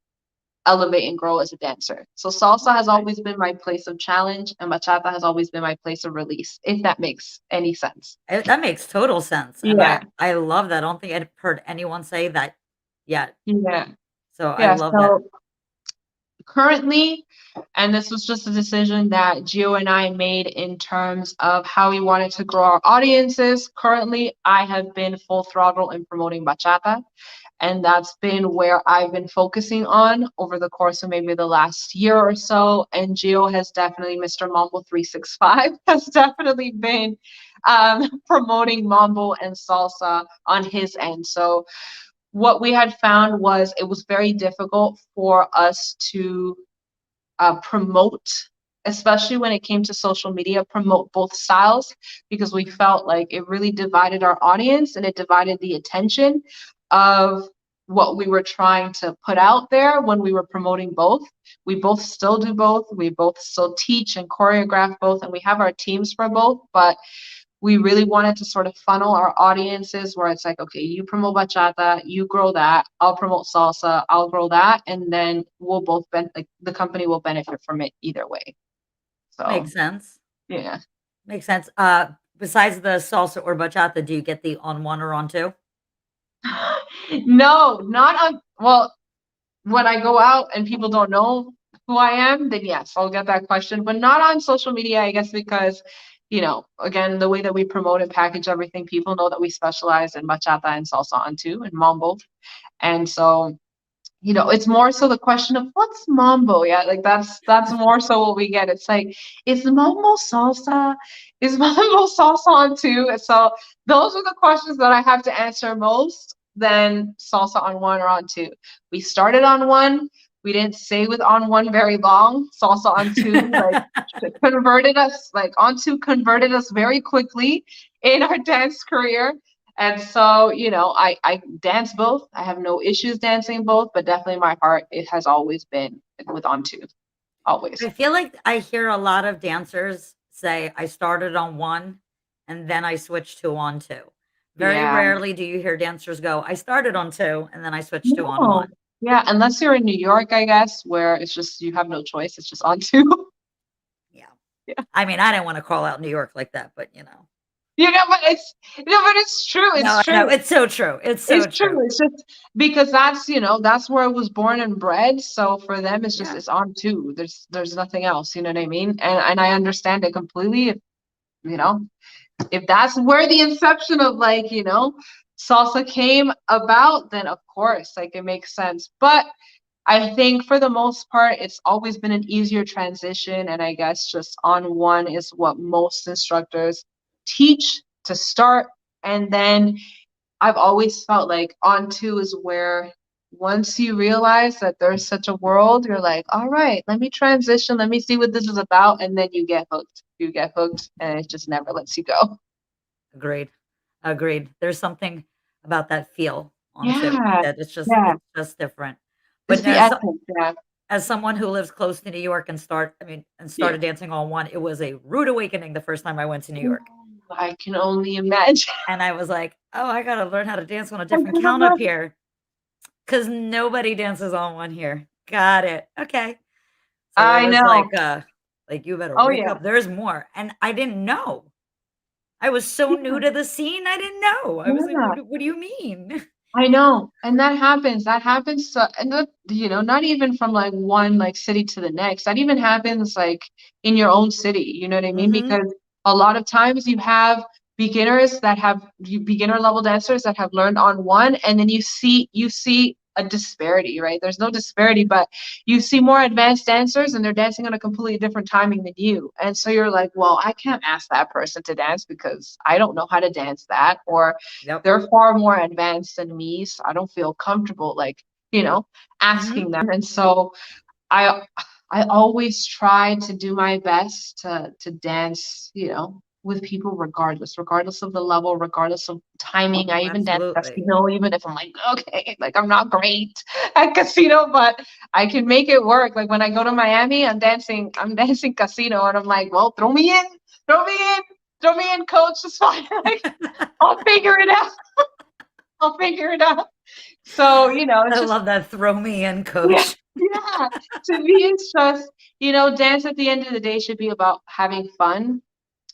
elevate and grow as a dancer. So salsa has Okay. always been my place of challenge and bachata has always been my place of release, if that makes any sense. That makes total sense, and Yeah. I love that. I don't think I've heard anyone say that yet, Yeah. so I Yeah. love that. So currently, and this was just a decision that Gio and I made in terms of how we wanted to grow our audiences. Currently, I have been full throttle in promoting bachata, and that's been where I've been focusing on over the course of maybe the last year or so. And Gio has definitely, Mr. Mambo 365, has definitely been promoting mambo and salsa on his end. So what we had found was it was very difficult for us to promote, especially when it came to social media, promote both styles because we felt like it really divided our audience and it divided the attention of what we were trying to put out there when we were promoting both. We both still do both. We both still teach and choreograph both, and we have our teams for both, but we really wanted to sort of funnel our audiences where it's like, okay, you promote bachata, you grow that, I'll promote salsa, I'll grow that, and then we'll both like the company will benefit from it either way. So Makes sense. yeah. Makes sense. Besides the salsa or bachata, do you get the on 1 or on 2? No, not on well, when I go out and people don't know who I am, then yes, I'll get that question, but not on social media, I guess, because, again, the way that we promote and package everything, people know that we specialize in bachata and salsa on too, and mambo. And so it's more so the question of what's mambo? Yeah, like that's more so what we get. It's like, is mambo salsa? Is mambo salsa on too? And so those are the questions that I have to answer most than salsa on one or on two. We started on one. We didn't stay with on one very long. Salsa on two, like on two converted us very quickly in our dance career. And so, I dance both. I have no issues dancing both, but definitely my heart, it has always been with on two, always. I feel like I hear a lot of dancers say, "I started on 1 and then I switched to on 2." Very Yeah. rarely do you hear dancers go, "I started on 2 and then I switched to on No. 1." Yeah, unless you're in New York, I guess, where it's just you have no choice. It's just on two. Yeah. Yeah. I mean, I didn't wanna call out New York like that, but, you know. But it's true. It's No, I know, true. it's so true, it's so It's true. true. It's just because that's where I was born and bred. So for them, it's just Yeah. it's on two. There's nothing else. You know what I mean? And I understand it completely. You know, if that's where the inception of salsa came about, then of course, like it makes sense. But I think for the most part, it's always been an easier transition. And I guess just on one is what most instructors teach to start. And then I've always felt like on two is where once you realize that there's such a world, you're like, all right, let me transition, let me see what this is about, and then you get hooked. You get hooked, and it just never lets you go. Agreed. Agreed. There's something about that feel on 2 Yeah, that yeah. it's just different. It's But the essence, yeah. as someone who lives close to New York and Yeah. started dancing on 1, it was a rude awakening the first time I went to New Ooh, York. I can only imagine. And I was like, "Oh, I gotta learn how to dance on a different count up here, cause nobody dances on 1 here." Got it. Okay. So it I was know. like, "You better Oh wake yeah. up, there's more." And I didn't know. I was so new Yeah. to the scene, I didn't know. I was like, Yeah. What do you mean?" I know, and that happens. That happens to, and that, not even from like one like city to the next. That even happens like in your own city. You know what I mean? Mhm. Because a lot of times you have beginner level dancers that have learned on one, and then you see a disparity, right? There's no disparity, but you see more advanced dancers and they're dancing on a completely different timing than you. And so you're like, well, I can't ask that person to dance because I don't know how to dance that, or Yep. they're far more advanced than me, so I don't feel comfortable like, Mhm. asking them. And so I I always try to do my best to dance, with people regardless of the level, regardless of timing. I even dance Absolutely. casino, even if I'm like, okay, like I'm not great at casino, but I can make it work. Like when I go to Miami, I'm dancing casino, and I'm like, well, throw me in, throw me in, coach. It's fine. Like I'll figure it out. I'll figure it out. So, I it's just, love that throw me in, yeah, coach. yeah. To me, it's just, dance at the end of the day should be about having fun.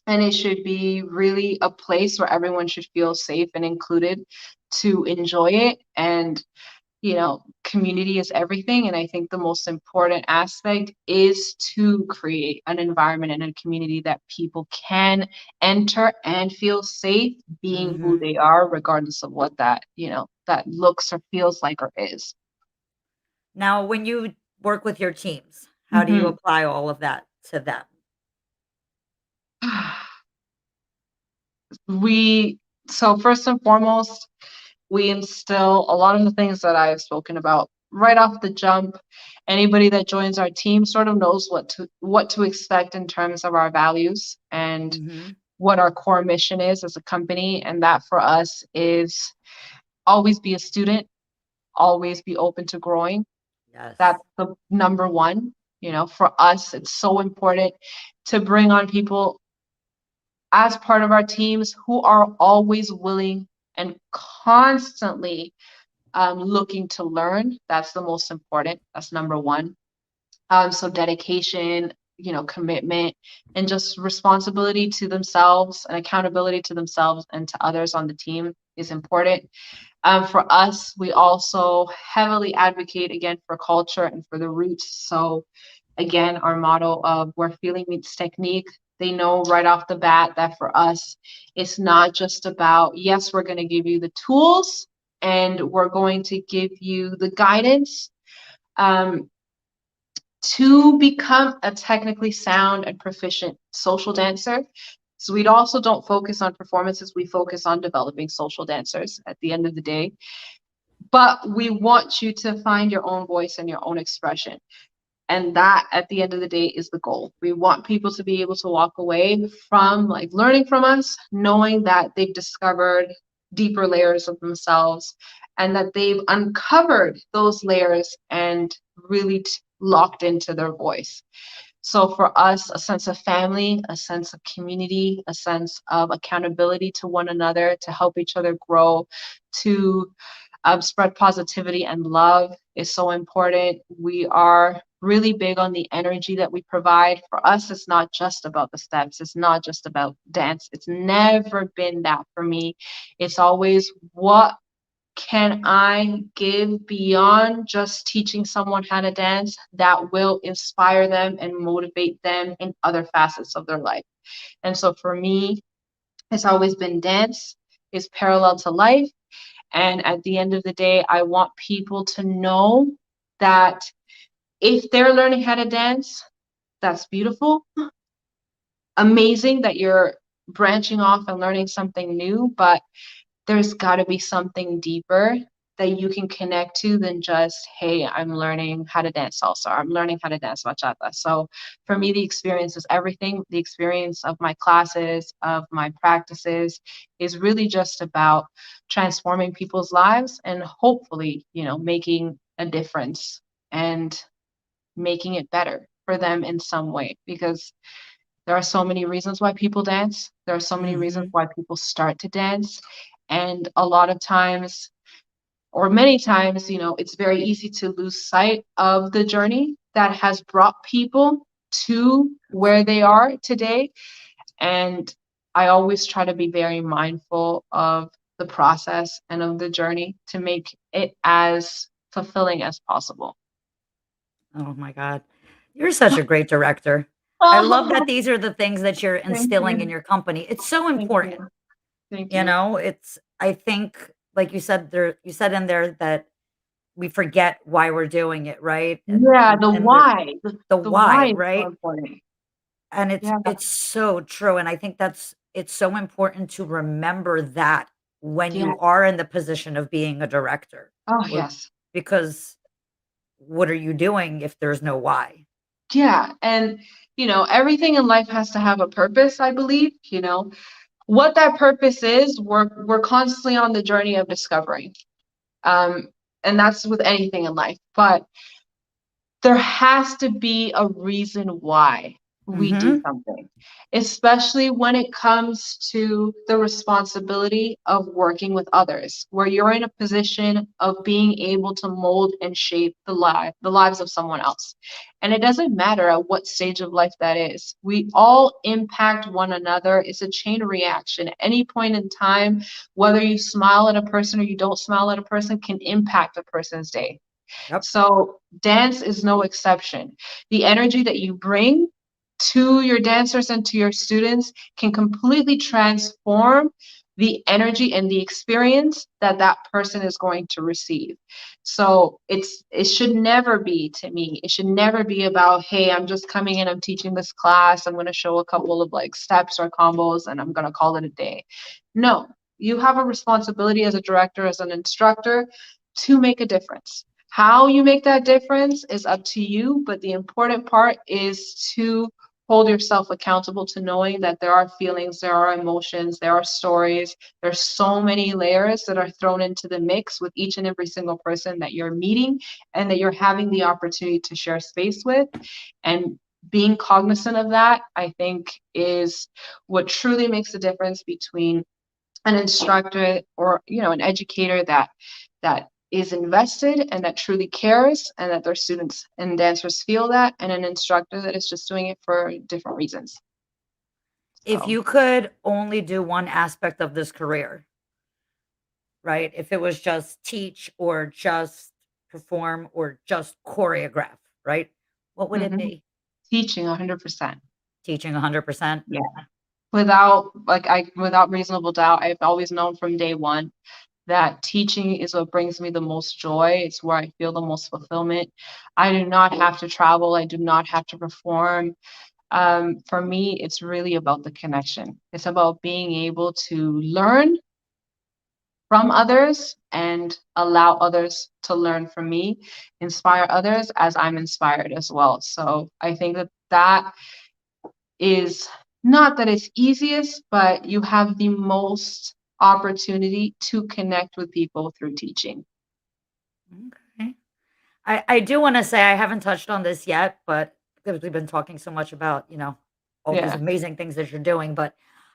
And it should be really a place where everyone should feel safe and included to enjoy it. And, community is everything. And I think the most important aspect is to create an environment and a community that people can enter and feel safe being who Mhm. they are, regardless of what that looks or feels like or is. Now, when you work with your teams, how do you Mhm. apply all of that to them? We, so first and foremost, we instill a lot of the things that I've spoken about right off the jump. Anybody that joins our team sort of knows what to expect in terms of our values and Mhm. what our core mission is as a company. And that for us is always be a student, always be open to growing. Yes. That's the number one. For us, it's so important to bring on people as part of our teams who are always willing and constantly looking to learn. That's the most important. That's number one. So dedication, commitment, and just responsibility to themselves and accountability to themselves and to others on the team is important. For us, we also heavily advocate again for culture and for the roots. So again, our motto of where feeling meets technique, they know right off the bat that for us, it's not just about, yes, we're going to give you the tools and we're going to give you the guidance um, to become a technically sound and proficient social dancer. So we also don't focus on performances, we focus on developing social dancers at the end of the day. But we want you to find your own voice and your own expression. And that at the end of the day is the goal. We want people to be able to walk away from like learning from us, knowing that they've discovered deeper layers of themselves and that they've uncovered those layers and really locked into their voice. So for us, a sense of family, a sense of community, a sense of accountability to one another, to help each other grow, to spread positivity and love is so important. We are really big on the energy that we provide. For us, it's not just about the steps, it's not just about dance. It's never been that for me. It's always, what can I give beyond just teaching someone how to dance that will inspire them and motivate them in other facets of their life? And so for me, it's always been dance is parallel to life. And at the end of the day, I want people to know that if they're learning how to dance, that's beautiful, amazing that you're branching off and learning something new, but there's got to be something deeper that you can connect to than just, hey, I'm learning how to dance salsa, or I'm learning how to dance bachata. So for me, the experience is everything. The experience of my classes, of my practices, is really just about transforming people's lives and hopefully, making a difference and making it better for them in some way, because there are so many reasons why people dance. There are so many reasons Mhm. why people start to dance. And a lot of times, or many times, it's very easy to lose sight of the journey that has brought people to where they are today. And I always try to be very mindful of the process and of the journey to make it as fulfilling as possible. Oh my god. You're such a great director. I love that Oh, these are the things that you're thank instilling in you. your company. It's so Thank important, you. Thank you you. know? It's I think, like you said in there that we forget why we're doing it, right? And Yeah, and the and the why. the The why, why is so right? important. And Yeah. it's so true, and I think it's so important to remember that when Yeah. you are in the position of being a director, Oh, or yes. because what are you doing if there's no why? Yeah, and, everything in life has to have a purpose, I believe, What that purpose is, we're constantly on the journey of discovering. Um, and that's with anything in life. But there has to be a reason why we do Mhm. something, especially when it comes to the responsibility of working with others, where you're in a position of being able to mold and shape the lives of someone else. And it doesn't matter at what stage of life that is. We all impact one another. It's a chain reaction. At any point in time, whether you smile at a person or you don't smile at a person can impact a person's day. Yep. So dance is no exception. The energy that you bring to your dancers and to your students can completely transform the energy and the experience that that person is going to receive. So it should never be, to me, it should never be about, hey, I'm just coming in, I'm teaching this class, I'm going to show a couple of like steps or combos and I'm going to call it a day. No, you have a responsibility as a director, as an instructor, to make a difference. How you make that difference is up to you, but the important part is to hold yourself accountable to knowing that there are feelings, there are emotions, there are stories, there's so many layers that are thrown into the mix with each and every single person that you're meeting and that you're having the opportunity to share space with. And being cognizant of that, I think, is what truly makes the difference between an instructor or an educator that is invested and that truly cares and that their students and dancers feel that, and an instructor that is just doing it for different reasons. If So you could only do one aspect of this career, right? If it was just teach or just perform or just choreograph, right? What would it mhm, be? teaching 100%. Teaching 100%? Yeah. Without reasonable doubt, I've always known from day one that teaching is what brings me the most joy. It's where I feel the most fulfillment. I do not have to travel. I do not have to perform. For me, it's really about the connection. It's about being able to learn from others and allow others to learn from me, inspire others as I'm inspired as well. So I think that is not that it's easiest, but you have the most opportunity to connect with people through teaching. Okay. I do wanna say I haven't touched on this yet, but because we've been talking so much about, all these Yeah. amazing things that you're doing, but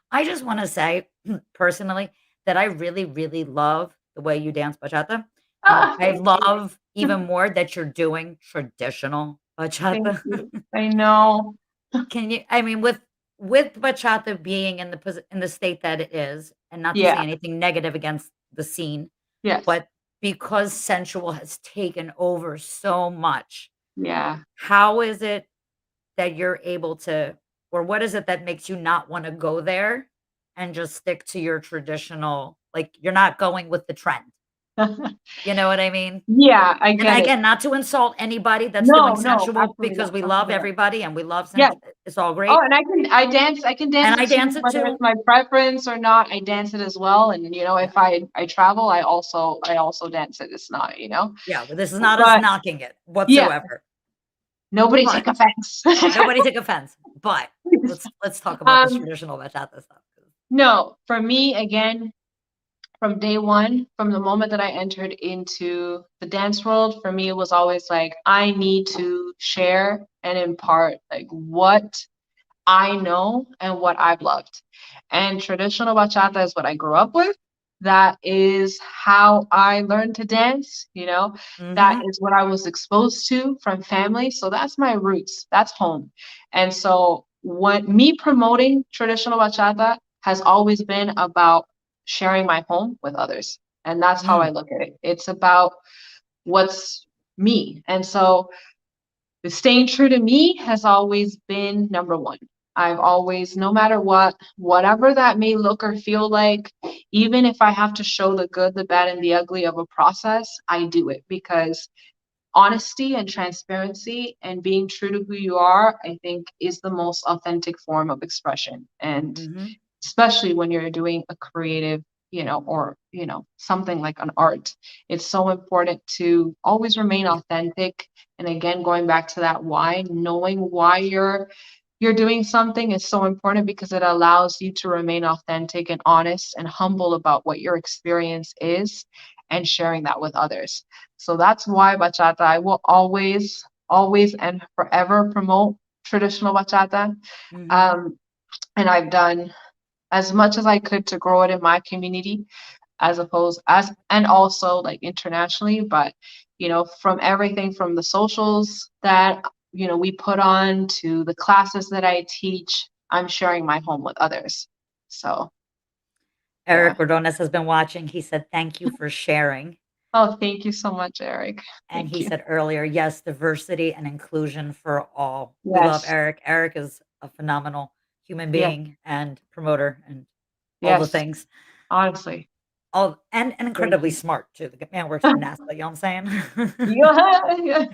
I just wanna say personally that I really, really love the way you dance bachata, and I Thank you. love even more that you're doing traditional Thank bachata. you. I know. Can you I mean, with bachata being in the state that it is, and not to say Yeah. anything negative against the scene, Yes. but because sensual has taken over so much, Yeah. how is it that you're able to or what is it that makes you not wanna go there and just stick to your traditional like, you're not going with the trend? You know what I mean? Yeah, I And get it. again, not to insult anybody that's doing No, no, sensual absolutely because not, we love absolutely not. everybody and we love Yeah. it's all Oh, great. and I can dance And it I too, dance it whether it's too. my preference or not. I dance it as well, and Yeah. if I travel, I also dance it. It's not, Yeah, but this is not us but knocking it yeah, whatsoever. nobody But take offense. nobody take offense. But let's talk about this Um, traditional bachata stuff. no, for me, again, from day one, from the moment that I entered into the dance world, for me, it was always like, I need to share and impart like what I know and what I've loved. And traditional bachata is what I grew up with. That is how I learned to dance, that Mhm. is what I was exposed to from family. So that's my roots. That's home. And so what me promoting traditional bachata has always been about sharing my home with others. And that's how I Mm. look at it. It's about what's me. And so staying true to me has always been number one. I've always, no matter what, whatever that may look or feel like, even if I have to show the good, the bad, and the ugly of a process, I do it because honesty and transparency and being true to who you are, I think, is the most authentic form of expression. And Mhm. especially when you're doing a creative, or, something like an art, it's so important to always remain Yeah. authentic. And again, going back to that why, knowing why you're doing something is so important because it allows you to remain authentic and honest and humble about what your experience is and sharing that with others. So that's why bachata, I will always, always and forever promote traditional bachata. Mhm. Um, and I've done as much as I could to grow it in my community as opposed as and also like internationally. But from everything from the socials that we put on to the classes that I teach, I'm sharing my home with others. So yeah. Eric Rodones has been watching. He said, "Thank you for sharing." Oh, thank you so much, Eric. And Thank he you. said earlier, yes, diversity and inclusion for all. We love Yes. Eric. Eric is a phenomenal human Yes. being and promoter and all the Yes. things. Honestly. All and Thank incredibly you. smart too. The man works for NASA, you know what I'm saying? Yeah. Yeah.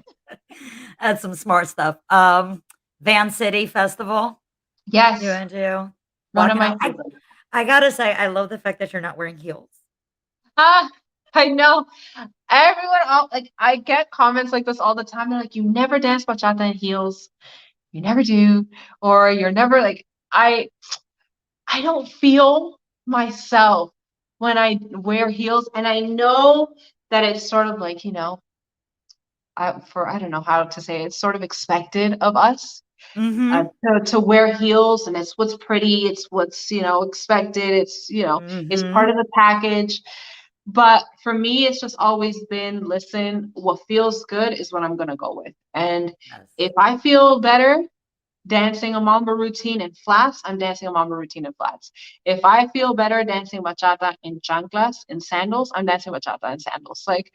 That's some smart stuff. Van City Festival, you Yes. and you One of walking my out. favorites. I gotta say, I love the fact that you're not wearing heels. Ah, I know. Everyone, like, I get comments like this all the time. They're like, "You never dance bachata in heels. You never do, or you're never like." I don't feel myself when I wear heels, and I know that it's sort of like I don't know how to say it, it's sort of expected of us Mhm. to wear heels, and it's what's pretty, it's what's expected, it's part Mhm. of the package. But for me, it's just always been, listen, what feels good is what I'm gonna go with. And Yes. if I feel better dancing a mambo routine in flats, I'm dancing a mambo routine in flats. If I feel better dancing bachata in chanclas, in sandals, I'm dancing bachata in sandals. Like,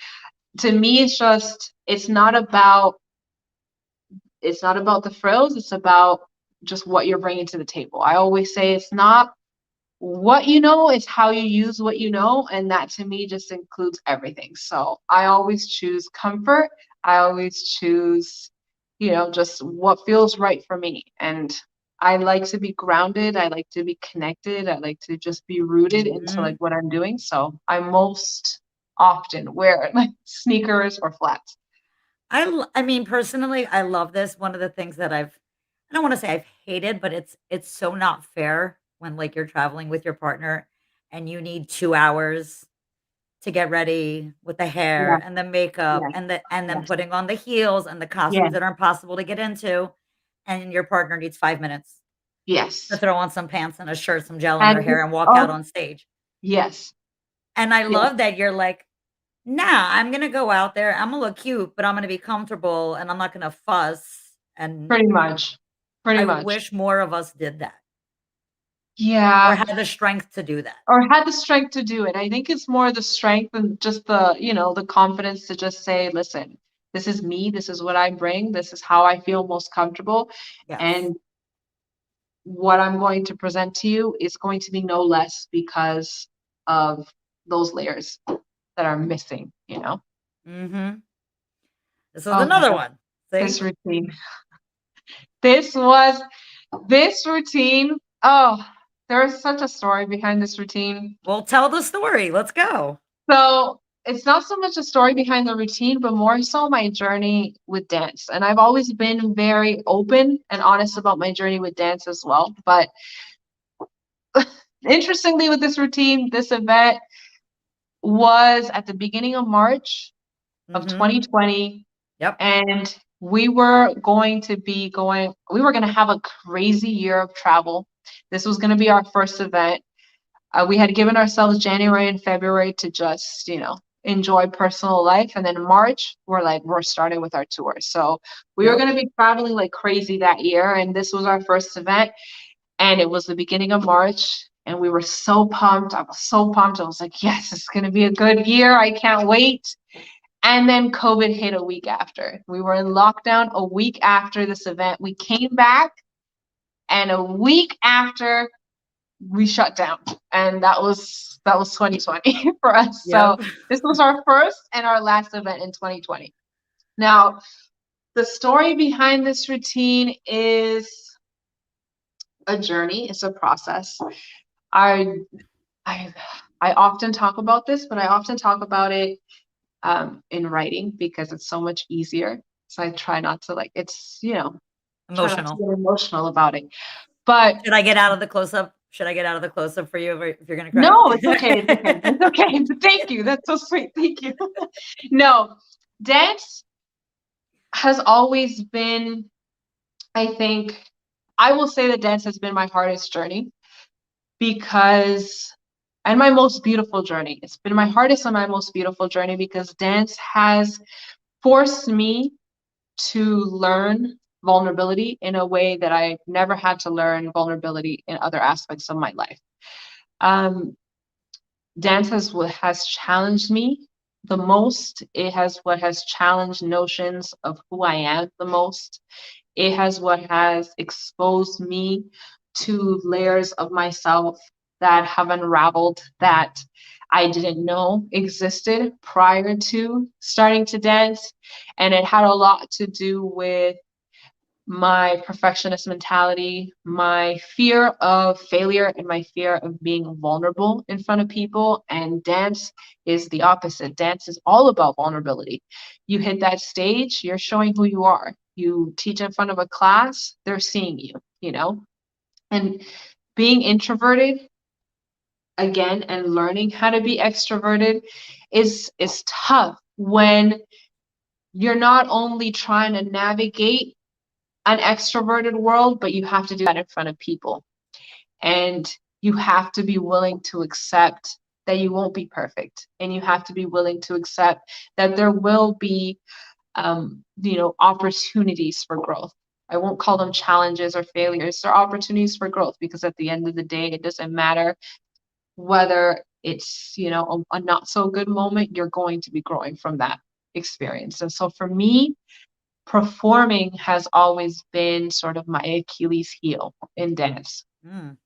to me, it's not about the frills, it's about just what you're bringing to the table. I always say it's not what you know, it's how you use what you know, and that to me just includes everything. So I always choose comfort. I always choose just what feels right for me. And I like to be grounded, I like to be connected, I like to just be rooted into like Mhm. what I'm doing. So I most often wear like sneakers or flats. I mean, personally, I love this. One of the things that I don't wanna say I've hated, but it's so not fair when, like, you're traveling with your partner and you need 2 hours to get ready with the hair Yeah, and the makeup yeah, and then yes, putting on the heels and the yeah, costumes that aren't possible to get into, and your partner needs 5 minutes to yes. throw on some pants and a shirt, some gel in And their hair, and walk out oh, on stage. yes, And I yes, love that you're like, "Nah, I'm gonna go out there, Imma look cute, but I'm gonna be comfortable, and I'm not gonna fuss," and pretty much, pretty I much. wish more of us did that or Yeah, had the strength to do that. or had the strength to do it. I think it's more the strength and just the confidence to just say, listen, this is me, this is what I bring, this is how I feel most comfortable, Yes. and what I'm going to present to you is going to be no less because of those layers. that are missing, you know? Mm-hmm. This is Oh my another God, one. See? this routine. This was this routine. Oh, there's such a story behind this routine. Well, tell the story. Let's go. So it's not so much a story behind the routine, but more so my journey with dance. And I've always been very open and honest about my journey with dance as well. But interestingly, with this routine, this event was at the beginning of March of Mm-hmm. 2020. Yep. And we were going to have a crazy year of travel. This was going to be our first event. We had given ourselves January and February to just, enjoy personal life. And then March, we're starting with our tour. So we were Yep. going to be traveling like crazy that year. And this was our first event. And it was the beginning of March. And we were so pumped. I was so pumped. I was like, yes, it's going to be a good year. I can't wait. And then COVID hit a week after. We were in lockdown a week after this event. We came back, and a week after, we shut down. And that was 2020 for us. So Yep. this was our first and our last event in 2020. Now, the story behind this routine is a journey, it's a process. I I I often talk about this, but I often talk about it in writing because it's so much easier. So I try not to try not to Emotional. get emotional about it. But Should I get out of the close up? Should I get out of the close up for you if you're gonna cry? no, it's okay. It's okay. It's okay. Thank you. That's so sweet. Thank you. No, dance has always been, I think, I will say that dance has been my hardest journey because, and my most beautiful journey. It's been my hardest and my most beautiful journey because dance has forced me to learn vulnerability in a way that I never had to learn vulnerability in other aspects of my life. Um, Dance has what has challenged me the most. It has what has challenged notions of who I am the most. It has what has exposed me to layers of myself that have unraveled that I didn't know existed prior to starting to dance. And it had a lot to do with my perfectionist mentality, my fear of failure, and my fear of being vulnerable in front of people. And dance is the opposite. Dance is all about vulnerability. You hit that stage, you're showing who you are. You teach in front of a class, they're seeing you, And being introverted again and learning how to be extroverted is tough when you're not only trying to navigate an extroverted world, but you have to do that in front of people. And you have to be willing to accept that you won't be perfect. And you have to be willing to accept that there will be, opportunities for growth. I won't call them challenges or failures. They're opportunities for growth because at the end of the day, it doesn't matter whether it's, a not so good moment, you're going to be growing from that experience. And so for me, performing has always been sort of my Achilles heel in dance. Mm,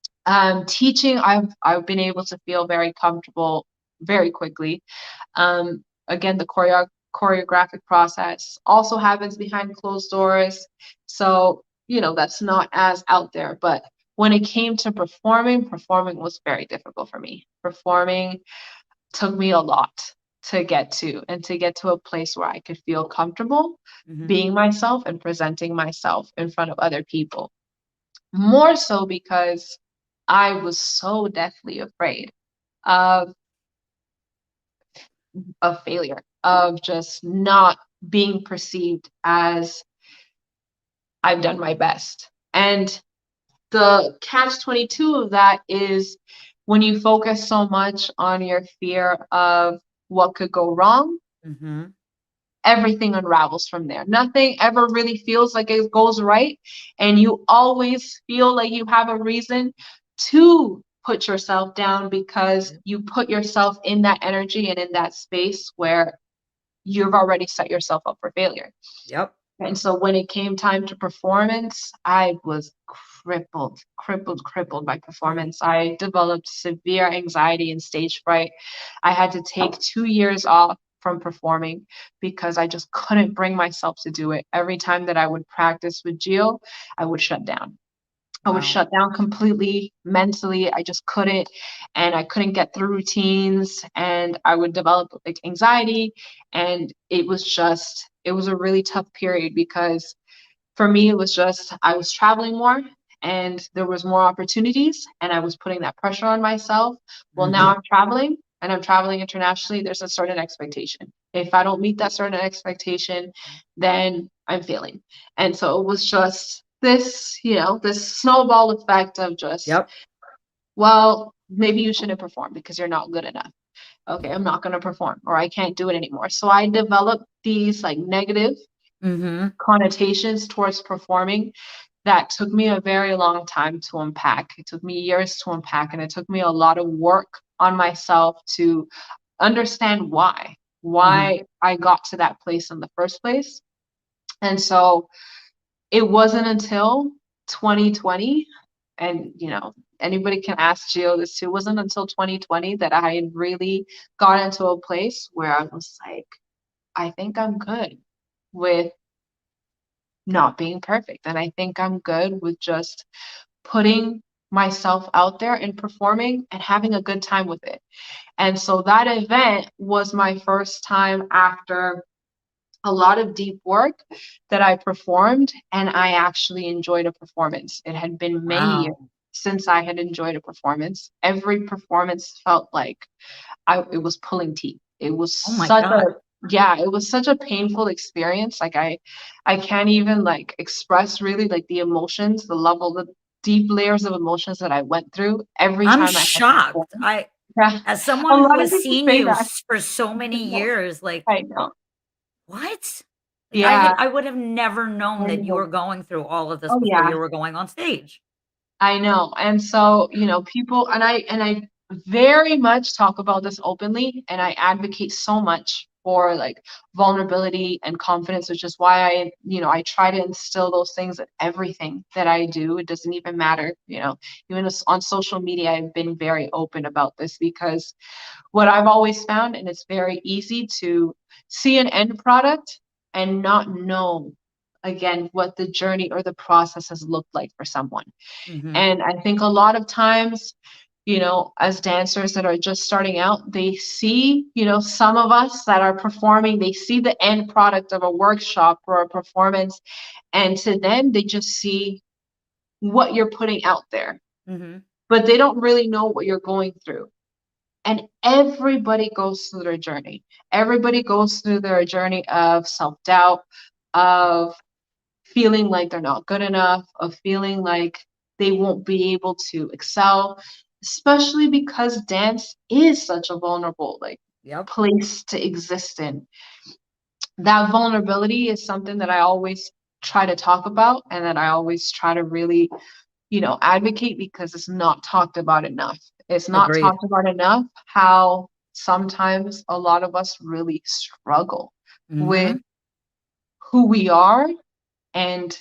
Teaching, I've been able to feel very comfortable very quickly. Again, the choreographic process also happens behind closed doors, so that's not as out there. But when it came to performing was very difficult for me. Performing took me a lot to get to, and to get to a place where I could feel comfortable mhm. being myself and presenting myself in front of other people. More so because I was so deathly afraid of failure, of just not being perceived as I've done my best. And the catch 22 of that is when you focus so much on your fear of what could go wrong, Mhm. everything unravels from there. Nothing ever really feels like it goes right. And you always feel like you have a reason to put yourself down because Yep. you put yourself in that energy and in that space where you've already set yourself up for failure. Yep. And so when it came time to performance, I was crippled by Mm. performance. I developed severe anxiety and stage fright. I had to take 2 years off from performing because I just couldn't bring myself to do it. Every time that I would practice with Gio, I would shut down. I would Wow. shut down completely mentally. I just couldn't, and I couldn't get through routines, and I would develop like anxiety. And it was a really tough period because for me, it was just I was traveling more and there was more opportunities, and I was putting that pressure on myself. Well, now Mhm. I'm traveling and I'm traveling internationally. There's a certain expectation. If I don't meet that certain expectation, then I'm failing. And so it was just this, this snowball effect of just, Yep. well, maybe you shouldn't perform because you're not good enough. Okay, I'm not going to perform, or I can't do it anymore. So I developed these like negative Mhm. connotations towards performing that took me a very long time to unpack. It took me years to unpack, and it took me a lot of work on myself to understand Mhm. why I got to that place in the first place. And so it wasn't until 2020, and anybody can ask Gio this too, it wasn't until 2020 that I had really got into a place where I was like, I think I'm good with not being perfect. And I think I'm good with just putting myself out there and performing and having a good time with it. And so that event was my first time after a lot of deep work that I performed, and I actually enjoyed a performance. It had been many years Wow. since I had enjoyed a performance. Every performance felt like it was pulling teeth. It was Oh my such a god. yeah, it was such a painful experience. Like I can't even like express really like the emotions, the deep layers of emotions that I went through every I'm time I had shocked. performed. I Yeah. As A someone who lot of has people seen say you that. for so I many know. years, like, I know. what? Like, Yeah. I would have never known I that you know. were going through all of this Oh before you yeah. were going on stage. I know. And so, people and I very much talk about this openly, and I advocate so much for like vulnerability and confidence, which is why I try to instill those things in everything that I do. It doesn't even matter, even on social media, I've been very open about this because what I've always found, and it's very easy to see an end product and not know again what the journey or the process has looked like for someone. Mhm. And I think a lot of times, as dancers that are just starting out, they see, some of us that are performing, they see the end product of a workshop or a performance, and to them, they just see what you're putting out there, Mhm. but they don't really know what you're going through. And everybody goes through their journey. Everybody goes through their journey of self doubt, of feeling like they're not good enough, of feeling like they won't be able to excel, especially because dance is such a vulnerable like Yep. place to exist in. That vulnerability is something that I always try to talk about, and that I always try to really, advocate because it's not talked about enough. It's not Agreed. talked about enough how sometimes a lot of us really struggle with Mhm. who we are and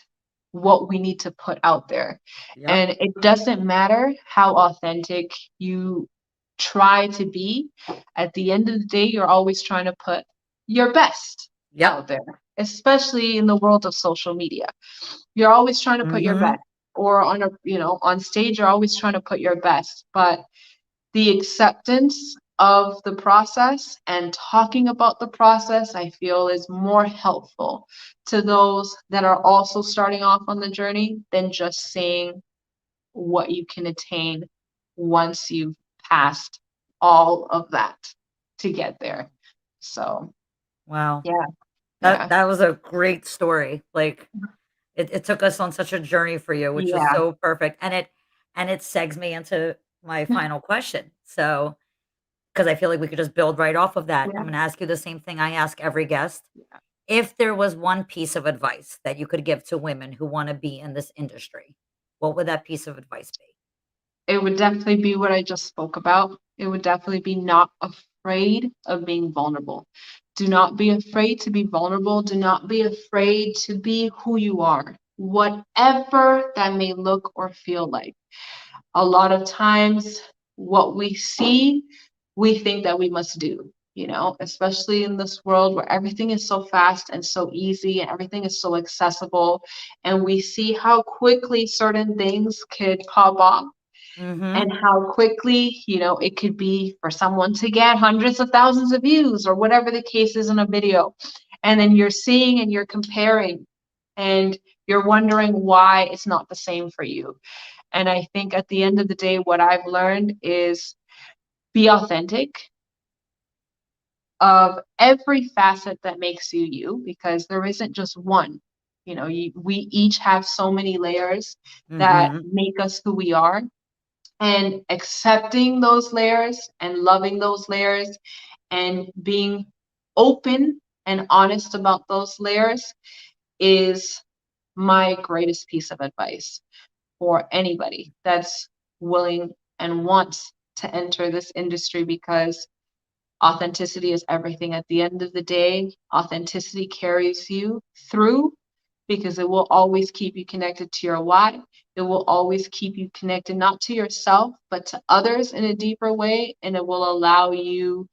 what we need to put out there. Yep. And it doesn't matter how authentic you try to be. At the end of the day, you're always trying to put your best Yep. out there, especially in the world of social media. You're always trying to put your Mhm. best, or on stage, you're always trying to put your best. But the acceptance of the process and talking about the process, I feel, is more helpful to those that are also starting off on the journey than just saying what you can attain once you've passed all of that to get there. So, Wow. yeah, That yeah, that was a great story. Like, it took us on such a journey for you, which was yeah, so perfect, and it segs me into my final question. So, because I feel like we could just build right off of that, I'm yeah. gonna ask you the same thing I ask every guest. If there was one piece of advice that you could give to women who wanna be in this industry, what would that piece of advice be? It would definitely be what I just spoke about. It would definitely be not afraid of being vulnerable. Do not be afraid to be vulnerable. Do not be afraid to be who you are, whatever that may look or feel like. A lot of times, what we see, we think that we must do, especially in this world where everything is so fast and so easy and everything is so accessible. And we see how quickly certain things could pop off Mhm. and how quickly, it could be for someone to get hundreds of thousands of views or whatever the case is in a video. And then you're seeing and you're comparing and you're wondering why it's not the same for you. And I think at the end of the day, what I've learned is be authentic of every facet that makes you you, because there isn't just one. We each have so many layers that Mhm. make us who we are, and accepting those layers and loving those layers and being open and honest about those layers is my greatest piece of advice for anybody that's willing and wants to enter this industry, because authenticity is everything. At the end of the day, authenticity carries you through, because it will always keep you connected to your why. It will always keep you connected not to yourself, but to others in a deeper way. And it will allow you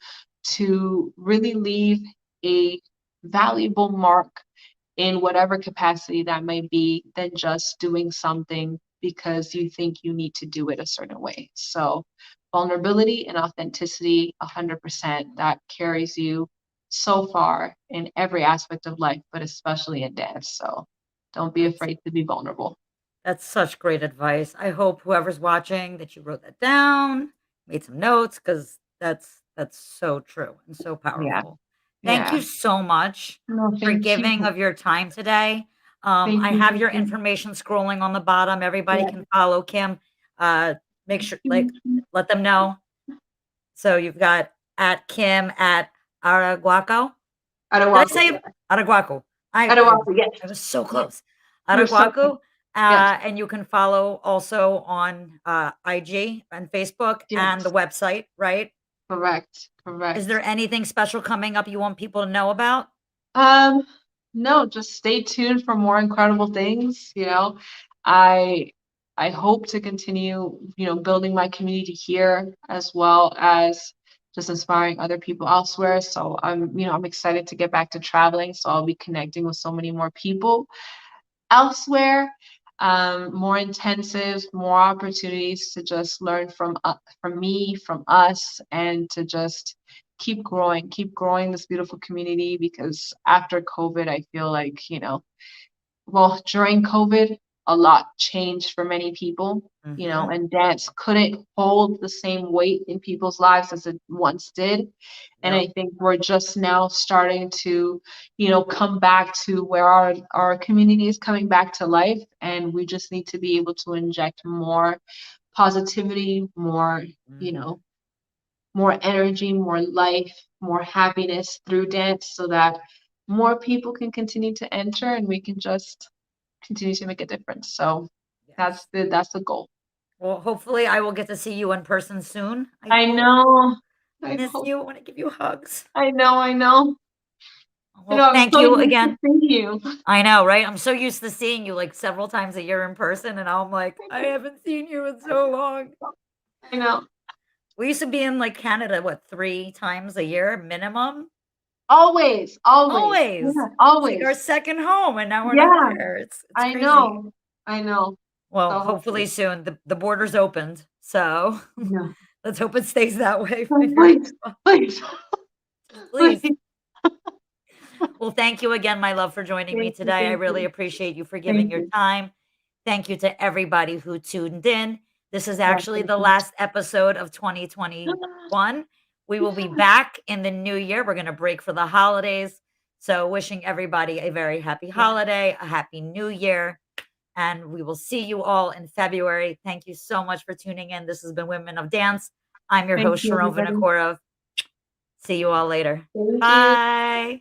to really leave a valuable mark in whatever capacity that may be, than just doing something because you think you need to do it a certain way. So vulnerability and authenticity, 100%, that carries you so far in every aspect of life, but especially in dance. So don't be That's afraid to be vulnerable. That's such great advice. I hope whoever's watching that you wrote that down, made some notes, because that's so true and so Yeah. powerful. Thank Yeah. you so much No, for thank giving you. of your time today. Thank I you. have Thank your you. information scrolling on the bottom. Everybody Yeah. can follow Kim. Uh, Make sure, Thank you. let them know. So you've got at Kim at Araguaco. Did I Adawapu, say yeah. it? Araguaco. I I Adawapu, yes. I was so Yes. close. You're so Araguaco, yes. and you can follow also on, IG and Facebook and the Yes. website, right? Correct. Is there Correct. anything special coming up you want people to know about? Um, no, just stay tuned for more incredible things, I I hope to continue, building my community here, as well as just inspiring other people elsewhere. So I'm excited to get back to traveling. So I'll be connecting with so many more people elsewhere, more intensives, more opportunities to just learn from me, from us, and to just keep growing this beautiful community. Because after COVID, I feel like, well, during COVID, a lot changed for many people, Mhm. and dance couldn't hold the same weight in people's lives as it once did. And Yep. I think we're just now starting to, come back to where our community is coming back to life. And we just need to be able to inject more positivity, more, Mhm. more energy, more life, more happiness through dance, so that more people can continue to enter and we can just continue to make a difference. So Yes. that's the goal. Well, hopefully, I will get to see you in person soon. I I hope. know. I I miss hope. you. I wanna give you hugs. I know. I know. Well, I'm thank so you used to again. seeing you. I know, right? I'm so used to seeing you, like, several times a year in person, and now I'm like, "I haven't seen you in so long." I know. We used to be in, like, Canada, what, 3 times a year minimum? Always. Always. Always. Yeah. It's like our Always. second home, and now we're not Yeah. there. It's I crazy. know. I know. Well, So hopefully hopefully. soon. The border's opened, so No. let's hope it stays that way. Oh, Fingers please. crossed. Please. Just please. Please. Well, thank you again, my love, for joining me Thank you. today. I Thank really you. appreciate you for giving Thank your you. time. Thank you to everybody who tuned in. This is Yeah. actually Thank the you. last episode of 2021. We will be back in the new year. We're going to break for the holidays. So, wishing everybody a very happy Yeah. holiday, a happy new year, and we will see you all in February. Thank you so much for tuning in. This has been Women of Dance. I'm your Thank host, you, Sharonne everybody. Vinokurov. See you all later. Thank you. Bye.